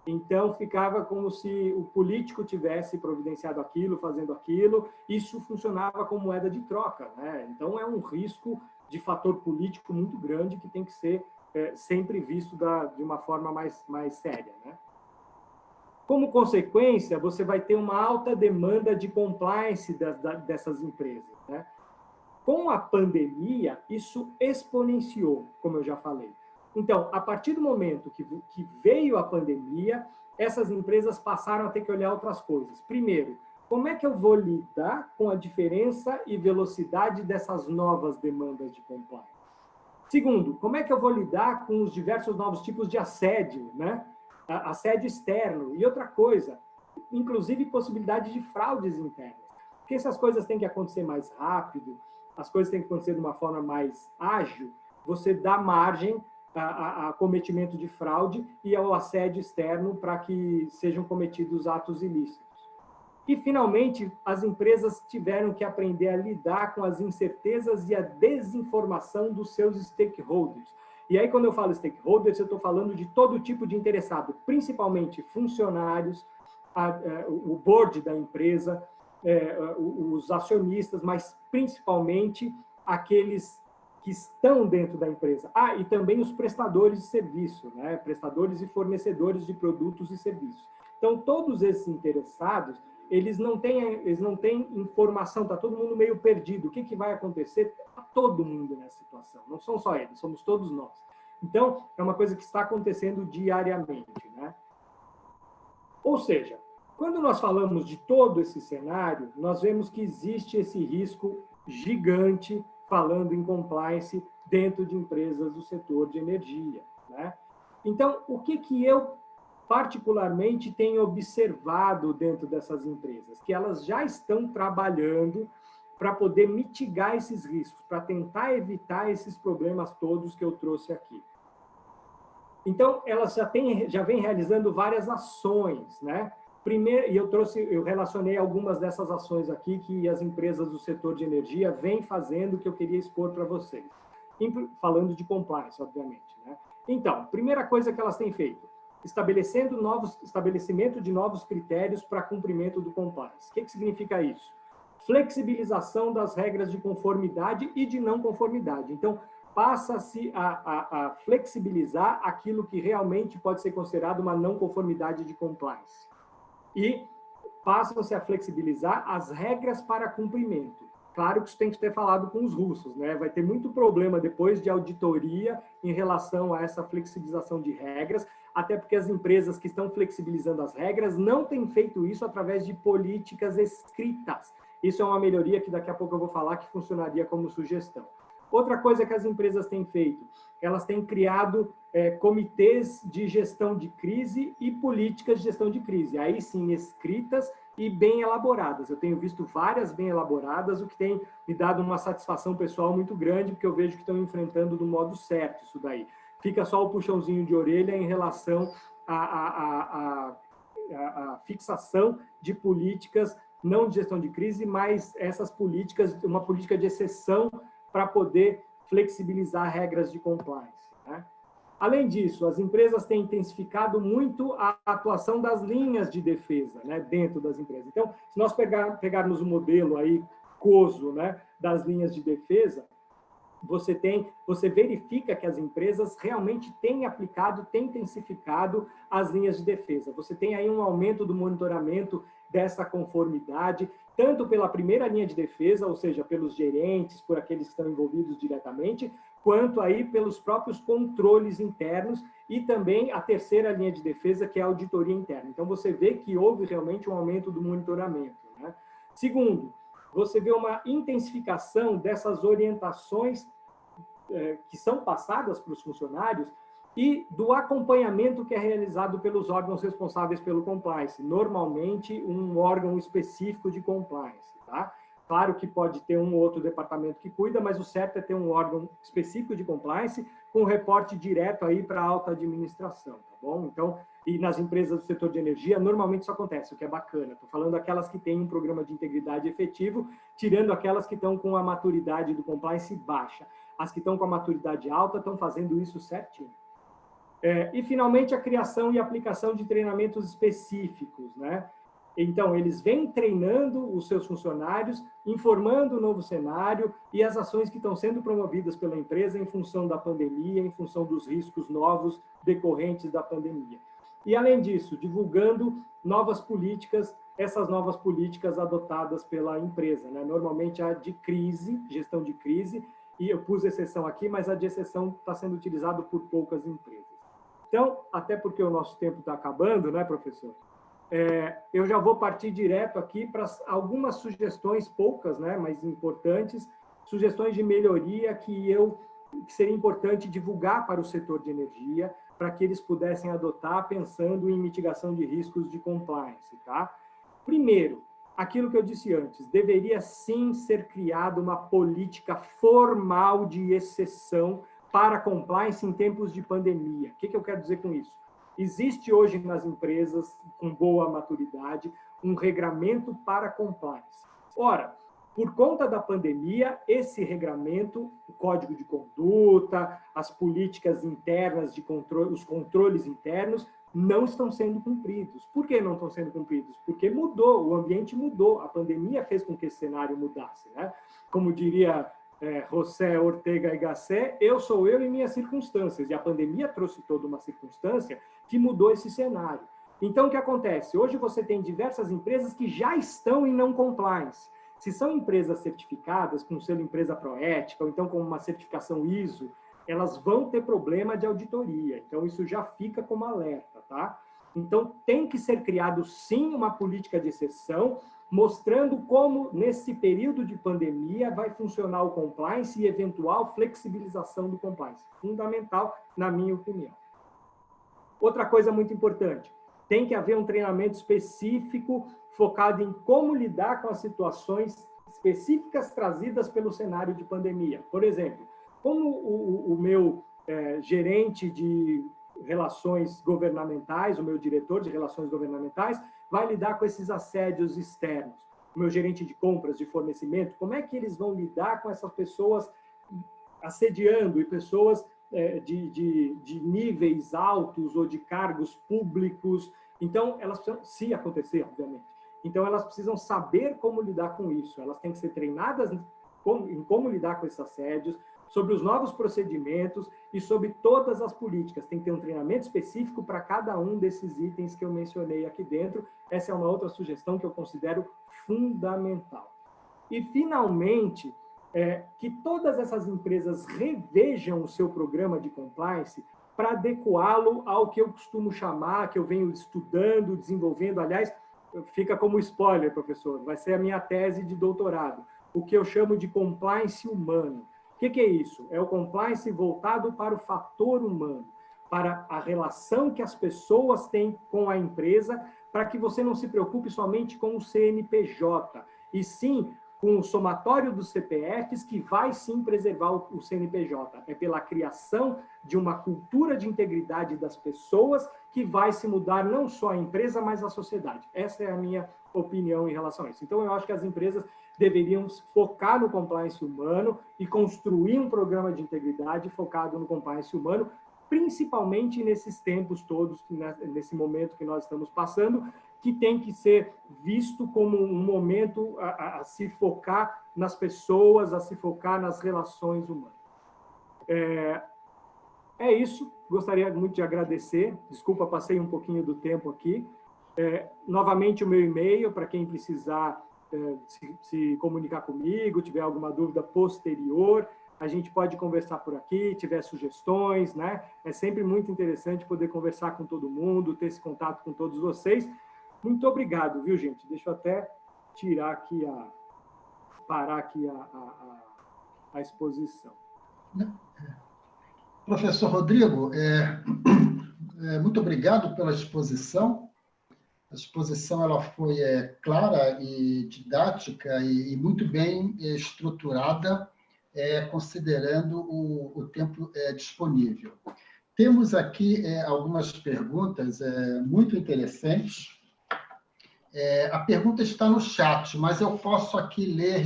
Então, ficava como se o político tivesse providenciado aquilo, fazendo aquilo, isso funcionava como moeda de troca, né? Então, é um risco de fator político muito grande que tem que ser sempre visto de uma forma mais séria, né? Como consequência, você vai ter uma alta demanda de compliance dessas empresas, né? Com a pandemia, isso exponenciou, como eu já falei. Então, a partir do momento que veio a pandemia, essas empresas passaram a ter que olhar outras coisas. Primeiro, como é que eu vou lidar com a diferença e velocidade dessas novas demandas de compliance? Segundo, como é que eu vou lidar com os diversos novos tipos de assédio, né? Assédio externo. E outra coisa, inclusive possibilidade de fraudes internas. Porque essas coisas têm que acontecer mais rápido, as coisas têm que acontecer de uma forma mais ágil, você dá margem a cometimento de fraude e ao assédio externo para que sejam cometidos atos ilícitos. E, finalmente, as empresas tiveram que aprender a lidar com as incertezas e a desinformação dos seus stakeholders. E aí, quando eu falo stakeholders, eu estou falando de todo tipo de interessado, principalmente funcionários, o board da empresa, os acionistas, mas principalmente aqueles que estão dentro da empresa. E também os prestadores de serviço, né? Prestadores e fornecedores de produtos e serviços. Então, todos esses interessados, eles não têm informação, está todo mundo meio perdido. O que vai acontecer? Está todo mundo nessa situação, não são só eles, somos todos nós. Então, é uma coisa que está acontecendo diariamente, né? Ou seja, quando nós falamos de todo esse cenário, nós vemos que existe esse risco gigante falando em compliance dentro de empresas do setor de energia, né? Então, o que eu particularmente tenho observado dentro dessas empresas? Que elas já estão trabalhando para poder mitigar esses riscos, para tentar evitar esses problemas todos que eu trouxe aqui. Então, elas já vêm realizando várias ações, né? Primeiro, e eu relacionei algumas dessas ações aqui que as empresas do setor de energia vêm fazendo, que eu queria expor para vocês. Falando de compliance, obviamente, né? Então, primeira coisa que elas têm feito, estabelecimento de novos critérios para cumprimento do compliance. O que significa isso? Flexibilização das regras de conformidade e de não conformidade. Então, passa-se a flexibilizar aquilo que realmente pode ser considerado uma não conformidade de compliance. E passam-se a flexibilizar as regras para cumprimento. Claro que isso tem que ter falado com os russos, né? Vai ter muito problema depois de auditoria em relação a essa flexibilização de regras, até porque as empresas que estão flexibilizando as regras não têm feito isso através de políticas escritas. Isso é uma melhoria que daqui a pouco eu vou falar que funcionaria como sugestão. Outra coisa que as empresas têm feito, elas têm criado comitês de gestão de crise e políticas de gestão de crise, aí sim escritas e bem elaboradas. Eu tenho visto várias bem elaboradas, o que tem me dado uma satisfação pessoal muito grande, porque eu vejo que estão enfrentando do modo certo isso daí. Fica só o puxãozinho de orelha em relação à fixação de políticas, não de gestão de crise, mas essas políticas, uma política de exceção para poder flexibilizar regras de compliance, né? Além disso, as empresas têm intensificado muito a atuação das linhas de defesa, né, dentro das empresas. Então, se nós pegarmos o modelo aí, COSO, né, das linhas de defesa, você verifica que as empresas realmente têm aplicado, têm intensificado as linhas de defesa. Você tem aí um aumento do monitoramento dessa conformidade, tanto pela primeira linha de defesa, ou seja, pelos gerentes, por aqueles que estão envolvidos diretamente, quanto aí pelos próprios controles internos e também a terceira linha de defesa, que é a auditoria interna. Então, você vê que houve realmente um aumento do monitoramento, né? Segundo, você vê uma intensificação dessas orientações que são passadas para os funcionários e do acompanhamento que é realizado pelos órgãos responsáveis pelo compliance, normalmente um órgão específico de compliance, tá? Claro que pode ter um ou outro departamento que cuida, mas o certo é ter um órgão específico de compliance com reporte direto aí para a alta administração, tá bom? Então, e nas empresas do setor de energia, normalmente isso acontece, o que é bacana. Estou falando aquelas que têm um programa de integridade efetivo, tirando aquelas que estão com a maturidade do compliance baixa. As que estão com a maturidade alta estão fazendo isso certinho. E, finalmente, a criação e aplicação de treinamentos específicos, né? Então, eles vêm treinando os seus funcionários, informando o novo cenário e as ações que estão sendo promovidas pela empresa em função da pandemia, em função dos riscos novos decorrentes da pandemia. E, além disso, divulgando novas políticas, essas novas políticas adotadas pela empresa, né? Normalmente a de crise, gestão de crise, e eu pus exceção aqui, mas a de exceção está sendo utilizada por poucas empresas. Então, até porque o nosso tempo está acabando, né, professor? Eu já vou partir direto aqui para algumas sugestões, poucas, né, mas importantes, sugestões de melhoria que seria importante divulgar para o setor de energia, para que eles pudessem adotar pensando em mitigação de riscos de compliance, tá? Primeiro, aquilo que eu disse antes, deveria sim ser criada uma política formal de exceção para compliance em tempos de pandemia. O que eu quero dizer com isso? Existe hoje nas empresas com boa maturidade um regramento para compliance. Ora, por conta da pandemia, esse regramento, o código de conduta, as políticas internas de controle, os controles internos, não estão sendo cumpridos. Por que não estão sendo cumpridos? Porque mudou, o ambiente mudou, a pandemia fez com que esse cenário mudasse, né? Como diria José Ortega y Gasset, eu sou eu e minhas circunstâncias, e a pandemia trouxe toda uma circunstância que mudou esse cenário. Então, o que acontece? Hoje você tem diversas empresas que já estão em não compliance. Se são empresas certificadas, com selo empresa proética, ou então com uma certificação ISO, elas vão ter problema de auditoria. Então, isso já fica como alerta, tá? Então, tem que ser criado, sim, uma política de exceção, mostrando como, nesse período de pandemia, vai funcionar o compliance e eventual flexibilização do compliance. Fundamental, na minha opinião. Outra coisa muito importante, tem que haver um treinamento específico focado em como lidar com as situações específicas trazidas pelo cenário de pandemia. Por exemplo, como o meu gerente de relações governamentais, o meu diretor de relações governamentais, vai lidar com esses assédios externos. O meu gerente de compras, de fornecimento, como é que eles vão lidar com essas pessoas assediando e pessoas de níveis altos ou de cargos públicos? Então, elas precisam, se acontecer, obviamente, então elas precisam saber como lidar com isso. Elas têm que ser treinadas em como lidar com esses assédios, sobre os novos procedimentos e sobre todas as políticas. Tem que ter um treinamento específico para cada um desses itens que eu mencionei aqui dentro. Essa é uma outra sugestão que eu considero fundamental. E, finalmente, que todas essas empresas revejam o seu programa de compliance para adequá-lo ao que eu costumo chamar, que eu venho estudando, desenvolvendo. Aliás, fica como spoiler, professor, vai ser a minha tese de doutorado, o que eu chamo de compliance humano. O que é isso? É o compliance voltado para o fator humano, para a relação que as pessoas têm com a empresa, para que você não se preocupe somente com o CNPJ, e sim com o somatório dos CPFs, que vai sim preservar o CNPJ. É pela criação de uma cultura de integridade das pessoas que vai se mudar não só a empresa, mas a sociedade. Essa é a minha opinião em relação a isso. Então, eu acho que as empresas deveriam focar no compliance humano e construir um programa de integridade focado no compliance humano, principalmente nesses tempos todos, nesse momento que nós estamos passando, que tem que ser visto como um momento a se focar nas pessoas, a se focar nas relações humanas. É isso. Gostaria muito de agradecer. Desculpa, passei um pouquinho do tempo aqui. Novamente, o meu e-mail, para quem precisar se comunicar comigo, tiver alguma dúvida posterior, a gente pode conversar por aqui, tiver sugestões, né? É sempre muito interessante poder conversar com todo mundo, ter esse contato com todos vocês. Muito obrigado, viu, gente? Deixa eu até tirar aqui parar aqui a exposição. Professor Rodrigo, muito obrigado pela exposição. A exposição ela foi clara e didática e muito bem estruturada, considerando o tempo disponível. Temos aqui algumas perguntas muito interessantes. A pergunta está no chat, mas eu posso aqui ler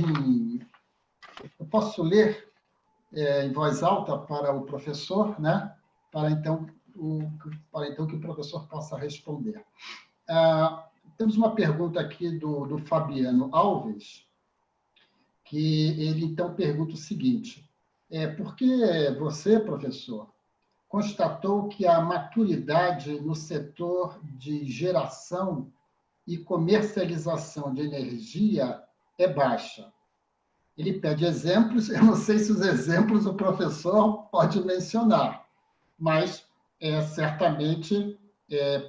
eu posso ler em voz alta para o professor, né? Para então que o professor possa responder. Temos uma pergunta aqui do Fabiano Alves, que ele então pergunta o seguinte: por que você, professor, constatou que a maturidade no setor de geração e comercialização de energia é baixa? Ele pede exemplos, eu não sei se os exemplos o professor pode mencionar, mas certamente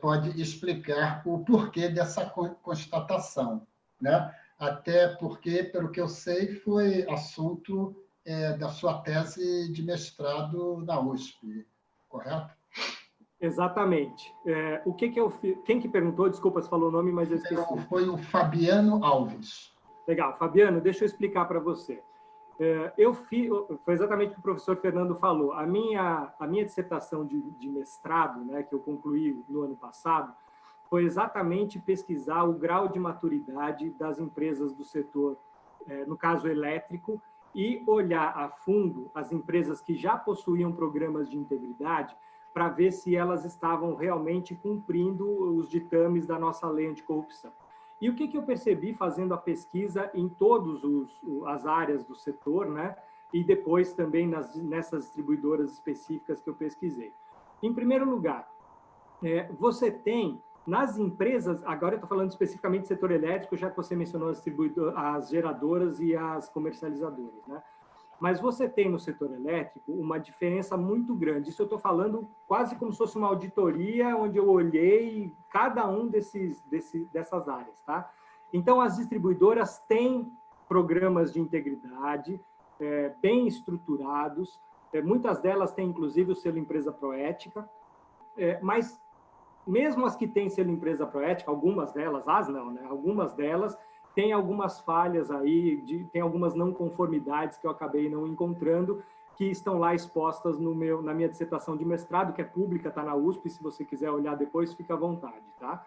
pode explicar o porquê dessa constatação, né? Até porque, pelo que eu sei, foi assunto da sua tese de mestrado na USP, correto? Exatamente. O que eu fiz? Quem que perguntou? Desculpa, você falou o nome, mas eu esqueci. Foi o Fabiano Alves. Legal. Fabiano, deixa eu explicar para você. Foi exatamente o que o professor Fernando falou. A minha dissertação de mestrado, né, que eu concluí no ano passado, foi exatamente pesquisar o grau de maturidade das empresas do setor, no caso elétrico, e olhar a fundo as empresas que já possuíam programas de integridade para ver se elas estavam realmente cumprindo os ditames da nossa lei anticorrupção. E o que eu percebi fazendo a pesquisa em todas as áreas do setor, né? E depois também nessas distribuidoras específicas que eu pesquisei. Em primeiro lugar, você tem nas empresas, agora eu estou falando especificamente do setor elétrico, já que você mencionou as geradoras e as comercializadoras, né? Mas você tem no setor elétrico uma diferença muito grande. Isso eu estou falando quase como se fosse uma auditoria, onde eu olhei cada um dessas áreas, tá? Então, as distribuidoras têm programas de integridade bem estruturados, muitas delas têm, inclusive, o selo Empresa Proética, mas mesmo as que têm selo Empresa Proética, algumas delas, não, né? Algumas delas tem algumas falhas aí, tem algumas não conformidades que eu acabei não encontrando, que estão lá expostas na minha dissertação de mestrado, que é pública, está na USP, se você quiser olhar depois, fica à vontade, tá?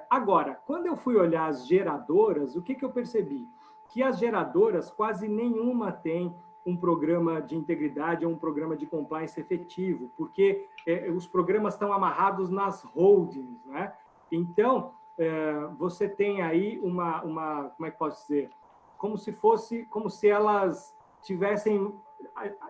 Agora, quando eu fui olhar as geradoras, o que eu percebi? Que as geradoras, quase nenhuma tem um programa de integridade ou um programa de compliance efetivo, porque os programas estão amarrados nas holdings, né? Então, você tem aí como é que posso dizer? Como se elas tivessem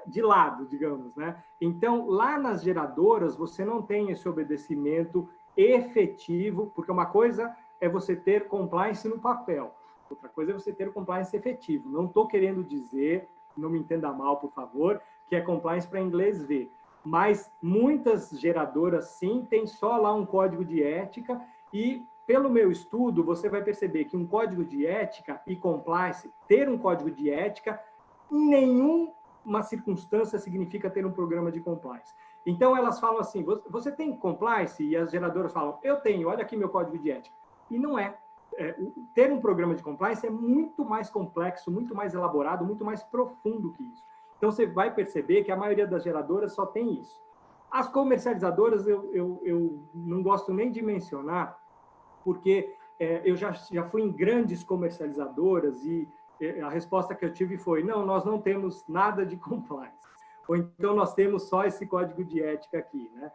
de lado, digamos, né? Então, lá nas geradoras, você não tem esse obedecimento efetivo, porque uma coisa é você ter compliance no papel, outra coisa é você ter compliance efetivo. Não estou querendo dizer, não me entenda mal, por favor, que é compliance para inglês ver, mas muitas geradoras, sim, tem só lá um código de ética e pelo meu estudo, você vai perceber que um código de ética e compliance, ter um código de ética, em nenhuma circunstância significa ter um programa de compliance. Então, elas falam assim, você tem compliance? E as geradoras falam, eu tenho, olha aqui meu código de ética. E não é. Ter um programa de compliance é muito mais complexo, muito mais elaborado, muito mais profundo que isso. Então, você vai perceber que a maioria das geradoras só tem isso. As comercializadoras, eu não gosto nem de mencionar, porque eu já fui em grandes comercializadoras e a resposta que eu tive foi, não, nós não temos nada de compliance. Ou então nós temos só esse código de ética aqui, né?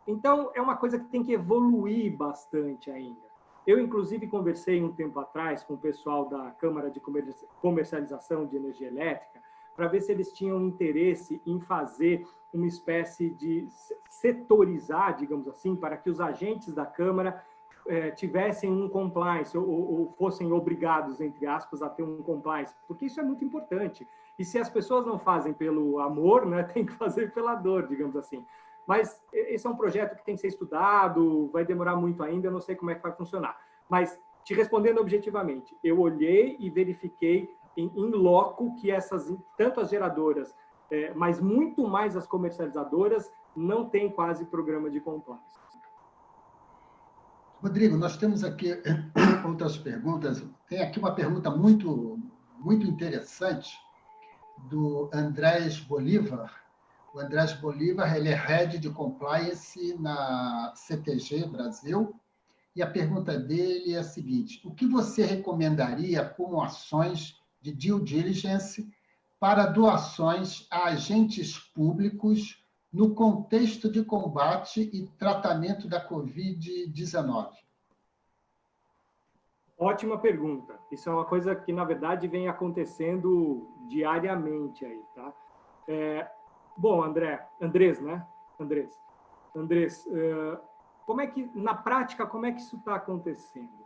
Então, é uma coisa que tem que evoluir bastante ainda. Eu, inclusive, conversei um tempo atrás com o pessoal da Câmara de Comercialização de Energia Elétrica para ver se eles tinham interesse em fazer uma espécie de setorizar, digamos assim, para que os agentes da Câmara tivessem um compliance ou fossem obrigados, entre aspas, a ter um compliance, porque isso é muito importante. E se as pessoas não fazem pelo amor, né, tem que fazer pela dor, digamos assim. Mas esse é um projeto que tem que ser estudado, vai demorar muito ainda, eu não sei como é que vai funcionar. Mas, te respondendo objetivamente, eu olhei e verifiquei em loco que tanto as geradoras, mas muito mais as comercializadoras, não têm quase programa de compliance. Rodrigo, nós temos aqui outras perguntas. Tem aqui uma pergunta muito interessante do Andrés Bolívar. O Andrés Bolívar, ele é Head de Compliance na CTG Brasil, e a pergunta dele é a seguinte: o que você recomendaria como ações de due diligence para doações a agentes públicos no contexto de combate e tratamento da Covid-19? Ótima pergunta. Isso é uma coisa que, na verdade, vem acontecendo diariamente aí, tá? Bom, Andrés, né? Andrés, como é que, na prática, como é que isso está acontecendo?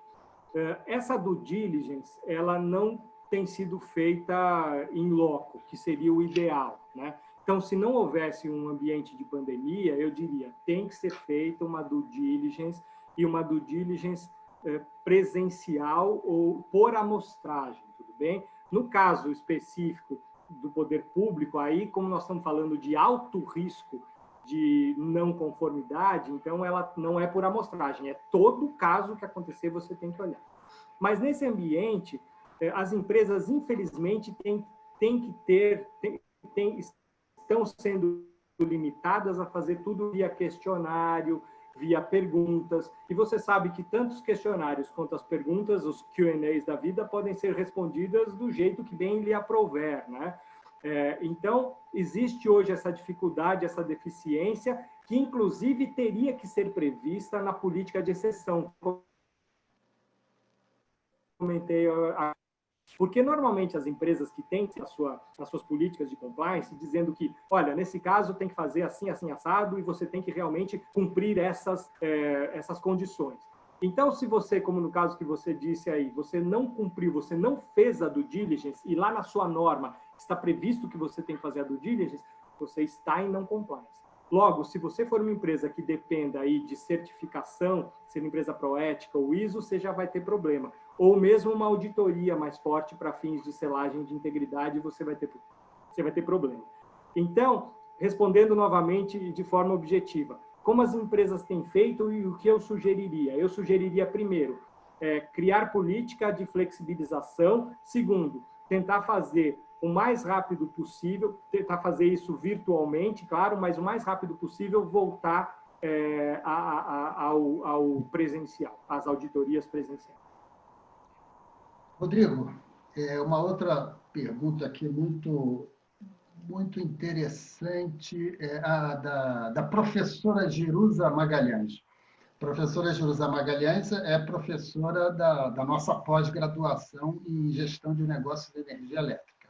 Essa due diligence, ela não tem sido feita em loco, que seria o ideal, né? Então, se não houvesse um ambiente de pandemia, eu diria, tem que ser feita uma due diligence, e uma due diligence presencial ou por amostragem, tudo bem? No caso específico do poder público, aí, como nós estamos falando de alto risco de não conformidade, então ela não é por amostragem, é todo caso que acontecer você tem que olhar. Mas nesse ambiente, as empresas, infelizmente, estão sendo limitadas a fazer tudo via questionário, via perguntas, e você sabe que tanto os questionários quanto as perguntas, os Q&As da vida, podem ser respondidas do jeito que bem lhe aprouver, né? Então, existe hoje essa dificuldade, essa deficiência, que inclusive teria que ser prevista na política de exceção. Comentei porque normalmente as empresas que têm as suas políticas de compliance dizendo que, olha, nesse caso tem que fazer assim, assim, assado, e você tem que realmente cumprir essas condições. Então, se você, como no caso que você disse aí, você não cumpriu, você não fez a due diligence, e lá na sua norma está previsto que você tem que fazer a due diligence, você está em não compliance. Logo, se você for uma empresa que dependa aí de certificação, ser uma empresa proética ou ISO, você já vai ter problema. Ou mesmo uma auditoria mais forte para fins de selagem de integridade, você vai ter problema. Então, respondendo novamente de forma objetiva, como as empresas têm feito e o que eu sugeriria? Eu sugeriria, primeiro, criar política de flexibilização. Segundo, tentar fazer o mais rápido possível, tentar fazer isso virtualmente, claro, mas o mais rápido possível voltar ao presencial, às auditorias presenciais. Rodrigo, uma outra pergunta aqui muito interessante é a da professora Jerusa Magalhães. Professora Jerusa Magalhães é professora da nossa pós-graduação em gestão de negócios de energia elétrica.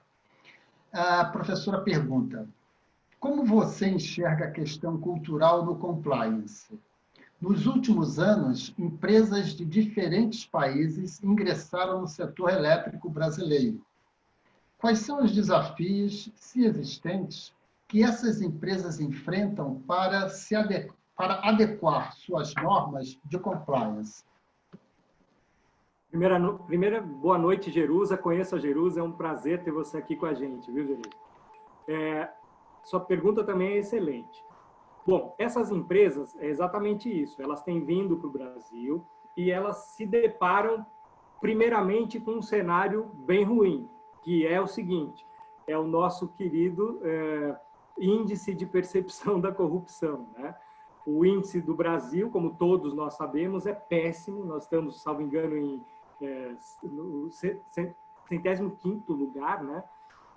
A professora pergunta: como você enxerga a questão cultural no compliance? Nos últimos anos, empresas de diferentes países ingressaram no setor elétrico brasileiro. Quais são os desafios, se existentes, que essas empresas enfrentam para adequar suas normas de compliance? Primeira, boa noite, Jerusa. Conheço a Jerusa, é um prazer ter você aqui com a gente, viu, Jerusa? Sua pergunta também é excelente. Bom, essas empresas, é exatamente isso, elas têm vindo para o Brasil e elas se deparam, primeiramente, com um cenário bem ruim, que é o seguinte: é o nosso querido índice de percepção da corrupção, né? O índice do Brasil, como todos nós sabemos, é péssimo. Nós estamos, salvo engano, no 105º lugar, né?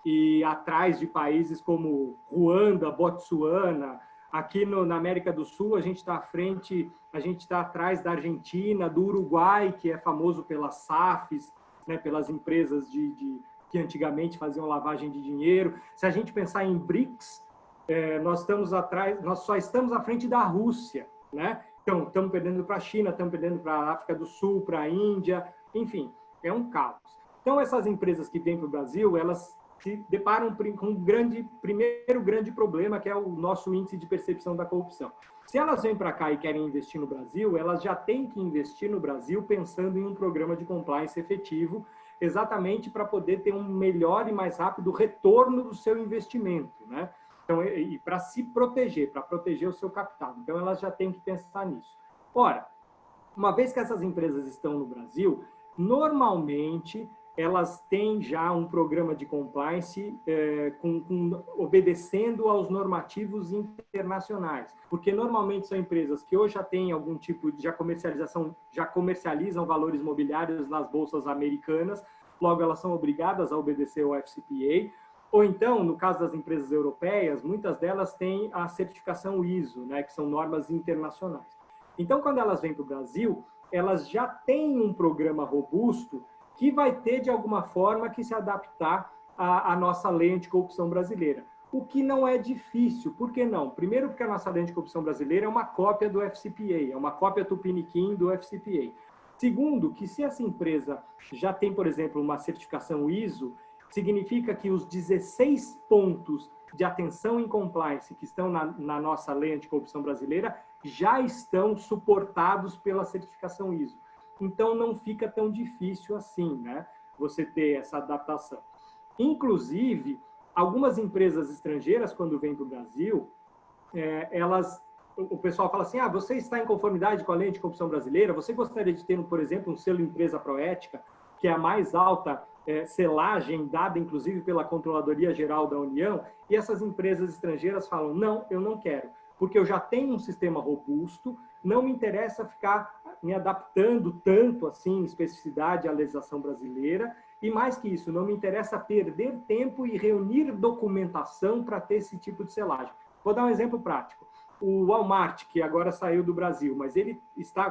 E atrás de países como Ruanda, Botsuana. Aqui na América do Sul, a gente está à frente, a gente está atrás da Argentina, do Uruguai, que é famoso pelas SAFs, né? Pelas empresas que antigamente faziam lavagem de dinheiro. Se a gente pensar em BRICS, nós só estamos à frente da Rússia, né? Então, estamos perdendo para a China, estamos perdendo para a África do Sul, para a Índia, enfim, é um caos. Então, essas empresas que vêm para o Brasil, elas se deparam com um primeiro grande problema, que é o nosso índice de percepção da corrupção. Se elas vêm para cá e querem investir no Brasil, elas já têm que investir no Brasil pensando em um programa de compliance efetivo, exatamente para poder ter um melhor e mais rápido retorno do seu investimento, né? Então, e para se proteger, para proteger o seu capital. Então, elas já têm que pensar nisso. Ora, Uma vez que essas empresas estão no Brasil, normalmente elas têm já um programa de compliance obedecendo aos normativos internacionais, porque normalmente são empresas que hoje já têm algum tipo de comercialização, já comercializam valores mobiliários nas bolsas americanas, logo elas são obrigadas a obedecer ao FCPA, ou então, no caso das empresas europeias, muitas delas têm a certificação ISO, né, que são normas internacionais. Então, quando elas vêm para o Brasil, elas já têm um programa robusto que vai ter, de alguma forma, que se adaptar à nossa lei anticorrupção brasileira. O que não é difícil. Por que não? Primeiro, porque a nossa lei anticorrupção brasileira é uma cópia do FCPA, é uma cópia tupiniquim do FCPA. Segundo, que se essa empresa já tem, por exemplo, uma certificação ISO, significa que os 16 pontos de atenção em compliance que estão na nossa lei anticorrupção brasileira já estão suportados pela certificação ISO. Então, não fica tão difícil assim, né? Você ter essa adaptação. Inclusive, algumas empresas estrangeiras, quando vêm para o Brasil, o pessoal fala assim, você está em conformidade com a lei anticorrupção brasileira? Você gostaria de ter, por exemplo, um selo Empresa Proética, que é a mais alta selagem dada, inclusive, pela Controladoria Geral da União? E essas empresas estrangeiras falam, não, eu não quero, porque eu já tenho um sistema robusto, não me interessa ficar me adaptando tanto assim, especificidade à legislação brasileira, e mais que isso, não me interessa perder tempo e reunir documentação para ter esse tipo de selagem. Vou dar um exemplo prático. O Walmart, que agora saiu do Brasil, mas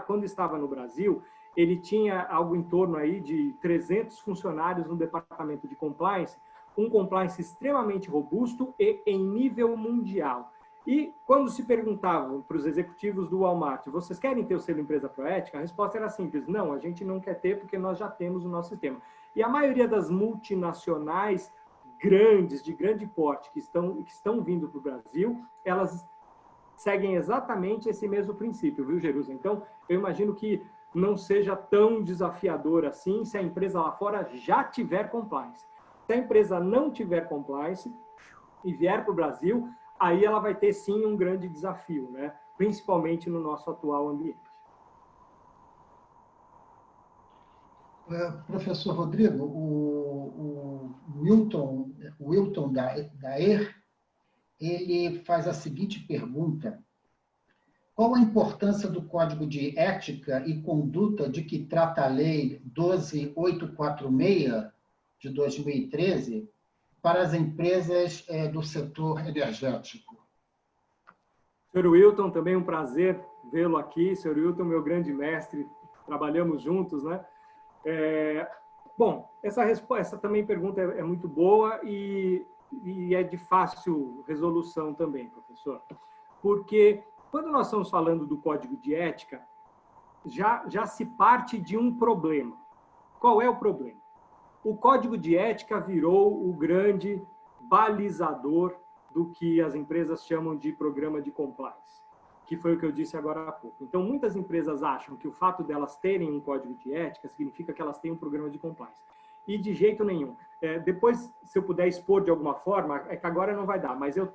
quando estava no Brasil, ele tinha algo em torno aí de 300 funcionários no departamento de compliance, um compliance extremamente robusto e em nível mundial. E quando se perguntavam para os executivos do Walmart, vocês querem ter o selo Empresa Proética? A resposta era simples, não, a gente não quer ter porque nós já temos o nosso sistema. E a maioria das multinacionais grandes, de grande porte, que estão vindo para o Brasil, elas seguem exatamente esse mesmo princípio, viu, Jerusa? Então, eu imagino que não seja tão desafiador assim se a empresa lá fora já tiver compliance. Se a empresa não tiver compliance e vier para o Brasil, aí ela vai ter, sim, um grande desafio, né? Principalmente no nosso atual ambiente. Professor Rodrigo, o Wilton Daer, ele faz a seguinte pergunta: qual a importância do Código de Ética e Conduta de que trata a Lei 12.846, de 2013, para as empresas do setor energético? Senhor Wilton, também um prazer vê-lo aqui. Senhor Wilton, meu grande mestre, trabalhamos juntos, né? Bom, essa também pergunta é muito boa e é de fácil resolução também, professor. Porque quando nós estamos falando do Código de Ética, já se parte de um problema. Qual é o problema? O Código de Ética virou o grande balizador do que as empresas chamam de programa de compliance, que foi o que eu disse agora há pouco. Então, muitas empresas acham que o fato delas terem um código de ética significa que elas têm um programa de compliance. E de jeito nenhum. Depois, se eu puder expor de alguma forma, é que agora não vai dar, mas eu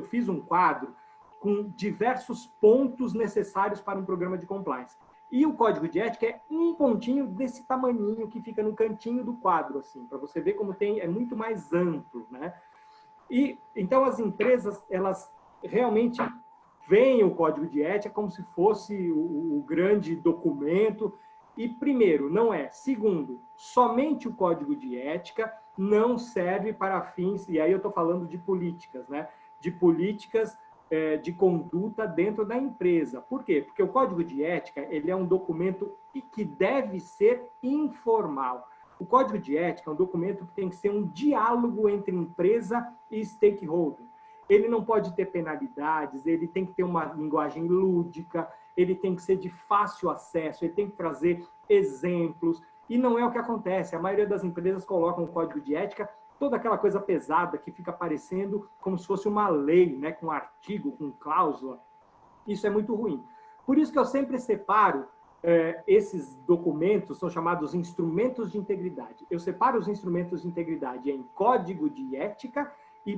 fiz um quadro com diversos pontos necessários para um programa de compliance. E o código de ética é um pontinho desse tamaninho que fica no cantinho do quadro, assim, para você ver como é muito mais amplo, né? E então as empresas, elas realmente veem o código de ética como se fosse o grande documento. E primeiro, não é. Segundo, somente o código de ética não serve para fins, e aí eu estou falando de políticas, né? De políticas de conduta dentro da empresa. Por quê? Porque o código de ética, ele é um documento que deve ser informal. O código de ética é um documento que tem que ser um diálogo entre empresa e stakeholder. Ele não pode ter penalidades, ele tem que ter uma linguagem lúdica, ele tem que ser de fácil acesso, ele tem que trazer exemplos. E não é o que acontece. A maioria das empresas colocam o código de ética toda aquela coisa pesada que fica parecendo como se fosse uma lei, né, com artigo, com cláusula. Isso é muito ruim. Por isso que eu sempre separo esses documentos, são chamados instrumentos de integridade. Eu separo os instrumentos de integridade em código de ética e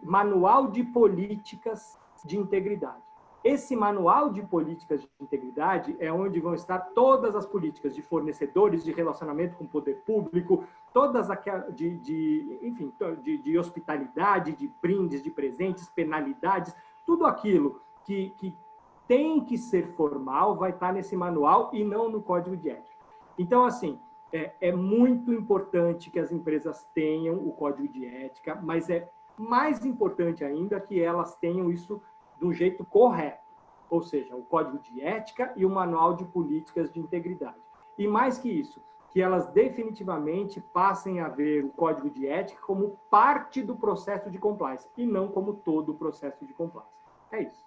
manual de políticas de integridade. Esse manual de políticas de integridade é onde vão estar todas as políticas de fornecedores, de relacionamento com o poder público, todas aquelas de hospitalidade, de brindes, de presentes, penalidades, tudo aquilo que tem que ser formal vai estar nesse manual e não no código de ética. Então, assim, é muito importante que as empresas tenham o código de ética, mas é mais importante ainda que elas tenham isso do jeito correto, ou seja, o código de ética e o manual de políticas de integridade. E mais que isso, que elas definitivamente passem a ver o código de ética como parte do processo de compliance e não como todo o processo de compliance. É isso.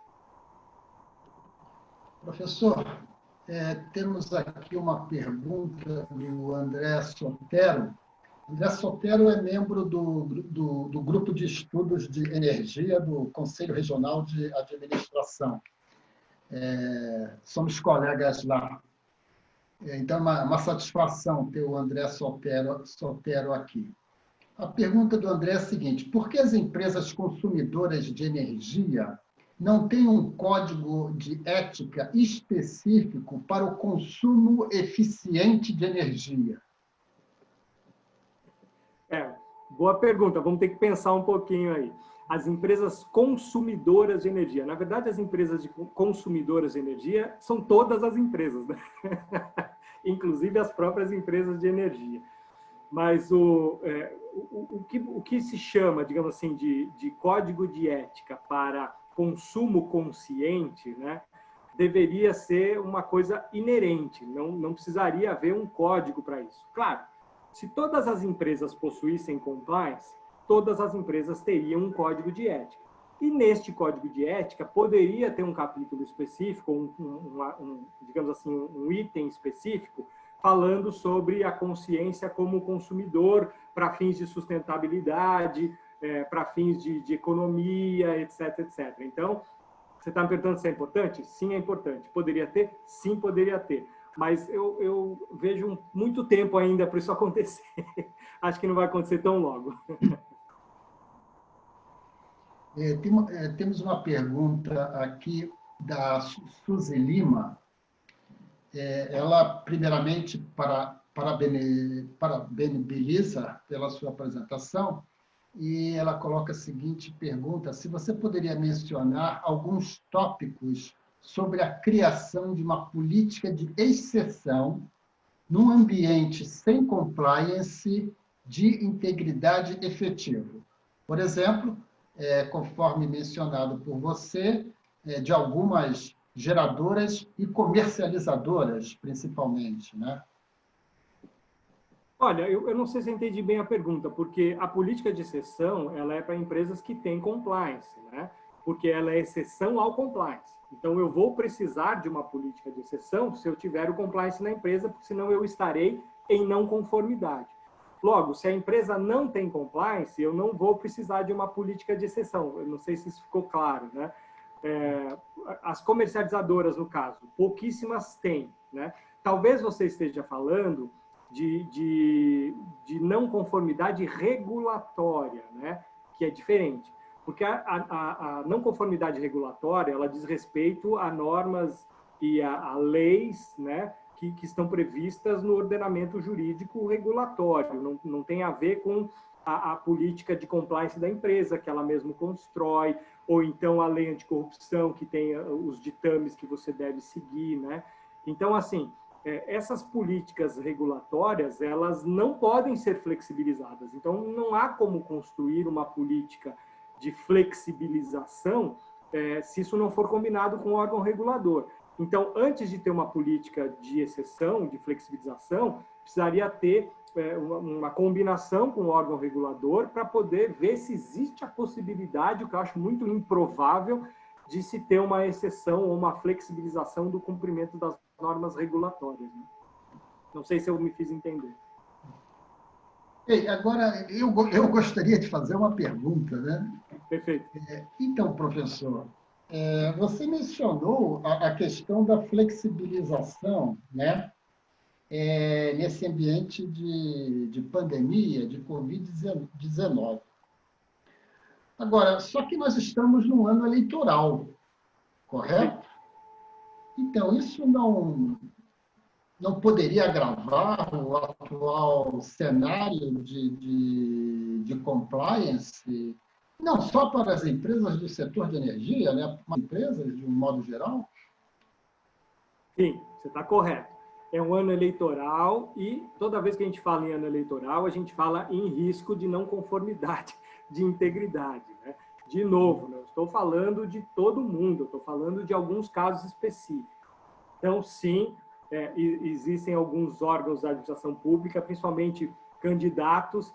Professor, temos aqui uma pergunta do André Sotero. André Sotero é membro do Grupo de Estudos de Energia do Conselho Regional de Administração. Somos colegas lá. Então, é uma satisfação ter o André Sotero aqui. A pergunta do André é a seguinte: por que as empresas consumidoras de energia não têm um código de ética específico para o consumo eficiente de energia? Boa pergunta. Vamos ter que pensar um pouquinho aí. As empresas consumidoras de energia. Na verdade, as empresas consumidoras de energia são todas as empresas, né? Inclusive as próprias empresas de energia. Mas o que se chama, digamos assim, de código de ética para consumo consciente, né, deveria ser uma coisa inerente, não precisaria haver um código para isso. Claro, se todas as empresas possuíssem compliance, todas as empresas teriam um código de ética. E neste código de ética poderia ter um capítulo específico, digamos assim, um item específico, falando sobre a consciência como consumidor para fins de sustentabilidade, para fins de economia, etc, etc. Então, você está me perguntando se é importante? Sim, é importante. Poderia ter? Sim, poderia ter. Mas eu vejo muito tempo ainda para isso acontecer. Acho que não vai acontecer tão logo. Temos uma pergunta aqui da Suzy Lima. Ela, primeiramente, parabeniza pela sua apresentação, e ela coloca a seguinte pergunta: se você poderia mencionar alguns tópicos sobre a criação de uma política de exceção num ambiente sem compliance de integridade efetiva. Por exemplo, conforme mencionado por você, de algumas geradoras e comercializadoras, principalmente, né? Olha, eu não sei se eu entendi bem a pergunta, porque a política de exceção ela é para empresas que têm compliance, né? Porque ela é exceção ao compliance. Então, eu vou precisar de uma política de exceção se eu tiver o compliance na empresa, porque senão eu estarei em não conformidade. Logo, se a empresa não tem compliance, eu não vou precisar de uma política de exceção. Eu não sei se isso ficou claro, né? As comercializadoras, no caso, pouquíssimas têm, né? Talvez você esteja falando de não conformidade regulatória, né? Que é diferente. Porque a não conformidade regulatória, ela diz respeito a normas e a leis, né? Que estão previstas no ordenamento jurídico regulatório. Não tem a ver com a política de compliance da empresa, que ela mesmo constrói, ou então a lei anticorrupção, que tem os ditames que você deve seguir, né? Então, assim, essas políticas regulatórias, elas não podem ser flexibilizadas. Então, não há como construir uma política de flexibilização se isso não for combinado com o órgão regulador. Então, antes de ter uma política de exceção, de flexibilização, precisaria ter uma combinação com o órgão regulador para poder ver se existe a possibilidade, o que eu acho muito improvável, de se ter uma exceção ou uma flexibilização do cumprimento das normas regulatórias, né? Não sei se eu me fiz entender. Agora, eu gostaria de fazer uma pergunta, né? Perfeito. Então, professor, você mencionou a questão da flexibilização, né? Nesse ambiente de pandemia, de Covid-19. Agora, só que nós estamos num ano eleitoral. correto? Então, isso não poderia agravar o atual cenário de compliance, não só para as empresas do setor de energia, né, mas empresas de um modo geral? Sim, você está correto. É um ano eleitoral e toda vez que a gente fala em ano eleitoral, a gente fala em risco de não conformidade, de integridade, né? De novo, não estou falando de todo mundo, estou falando de alguns casos específicos. Então, sim, existem alguns órgãos da administração pública, principalmente candidatos,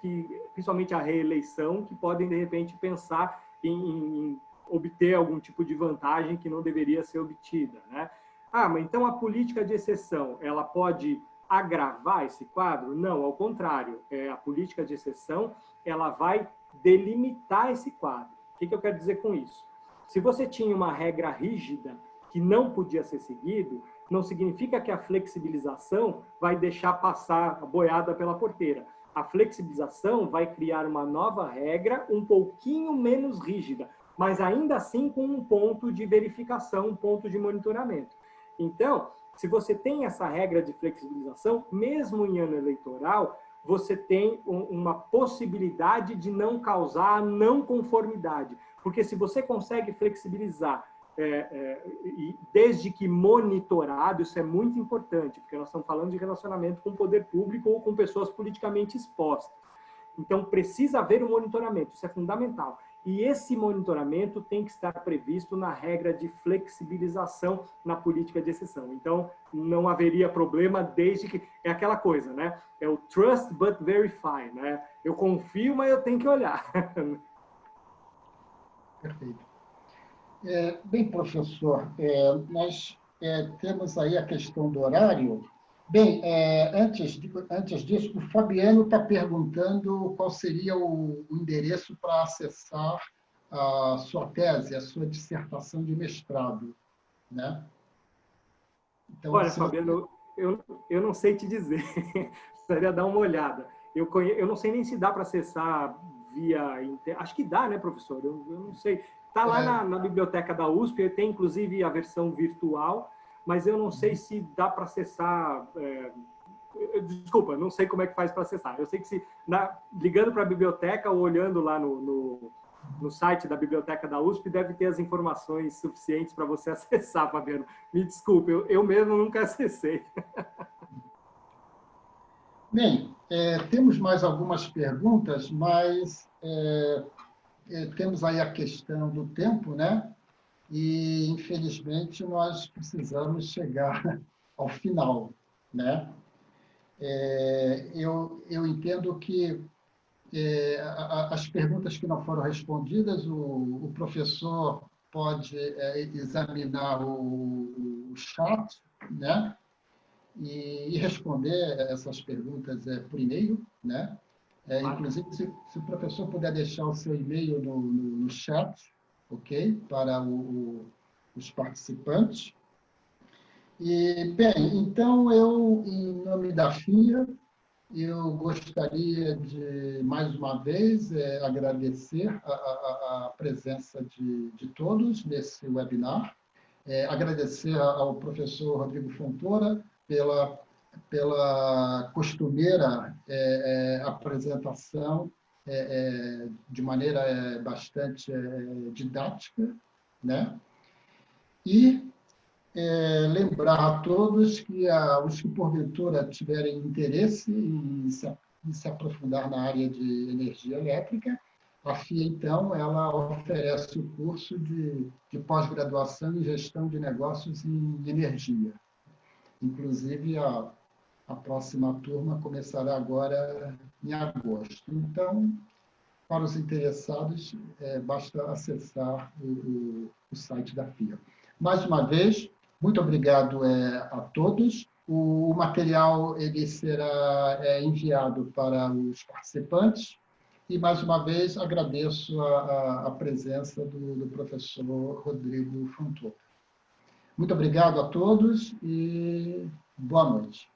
principalmente à reeleição, que podem, de repente, pensar em obter algum tipo de vantagem que não deveria ser obtida, né? Mas então a política de exceção, ela pode agravar esse quadro? Não, ao contrário. A política de exceção, ela vai delimitar esse quadro. O que eu quero dizer com isso? Se você tinha uma regra rígida que não podia ser seguido, não significa que a flexibilização vai deixar passar a boiada pela porteira. A flexibilização vai criar uma nova regra um pouquinho menos rígida, mas ainda assim com um ponto de verificação, um ponto de monitoramento. Então, se você tem essa regra de flexibilização, mesmo em ano eleitoral, você tem uma possibilidade de não causar não conformidade. Porque se você consegue flexibilizar, desde que monitorado, isso é muito importante, porque nós estamos falando de relacionamento com o poder público ou com pessoas politicamente expostas. Então, precisa haver um monitoramento, isso é fundamental. E esse monitoramento tem que estar previsto na regra de flexibilização na política de exceção. Então, não haveria problema desde que... É aquela coisa, né? É o trust but verify, né? Eu confio, mas eu tenho que olhar. Perfeito. Bem, professor, nós temos aí a questão do horário. Bem, antes disso, o Fabiano está perguntando qual seria o endereço para acessar a sua tese, a sua dissertação de mestrado, né? Então, olha, Fabiano, eu não sei te dizer. Precisaria dar uma olhada. Eu não sei nem se dá para acessar via... Acho que dá, né, professor? Eu não sei. Está lá na biblioteca da USP, tem inclusive a versão virtual, mas eu não sei se dá para acessar... Desculpa, não sei como é que faz para acessar. Eu sei que ligando para a biblioteca ou olhando lá no site da biblioteca da USP, deve ter as informações suficientes para você acessar, Fabiano. Me desculpe, eu mesmo nunca acessei. Bem, temos mais algumas perguntas, mas temos aí a questão do tempo, né? E, infelizmente, nós precisamos chegar ao final, né? Eu entendo que as perguntas que não foram respondidas, o professor pode examinar o chat, né? E responder essas perguntas por e-mail, né? Inclusive, se o professor puder deixar o seu e-mail no chat, ok? Para os participantes. E, bem, então, em nome da FIA, eu gostaria de, mais uma vez, agradecer a presença de todos nesse webinar, agradecer ao professor Rodrigo Fontoura pela costumeira apresentação de maneira bastante didática, né? E lembrar a todos que os que porventura tiverem interesse em se aprofundar na área de energia elétrica, a FIA, então, ela oferece o curso de pós-graduação em gestão de negócios em energia. Inclusive, a próxima turma começará agora em agosto. Então, para os interessados, basta acessar o site da FIA. Mais uma vez, muito obrigado a todos. O material ele será enviado para os participantes. E, mais uma vez, agradeço a presença do professor Rodrigo Fontoura. Muito obrigado a todos e boa noite.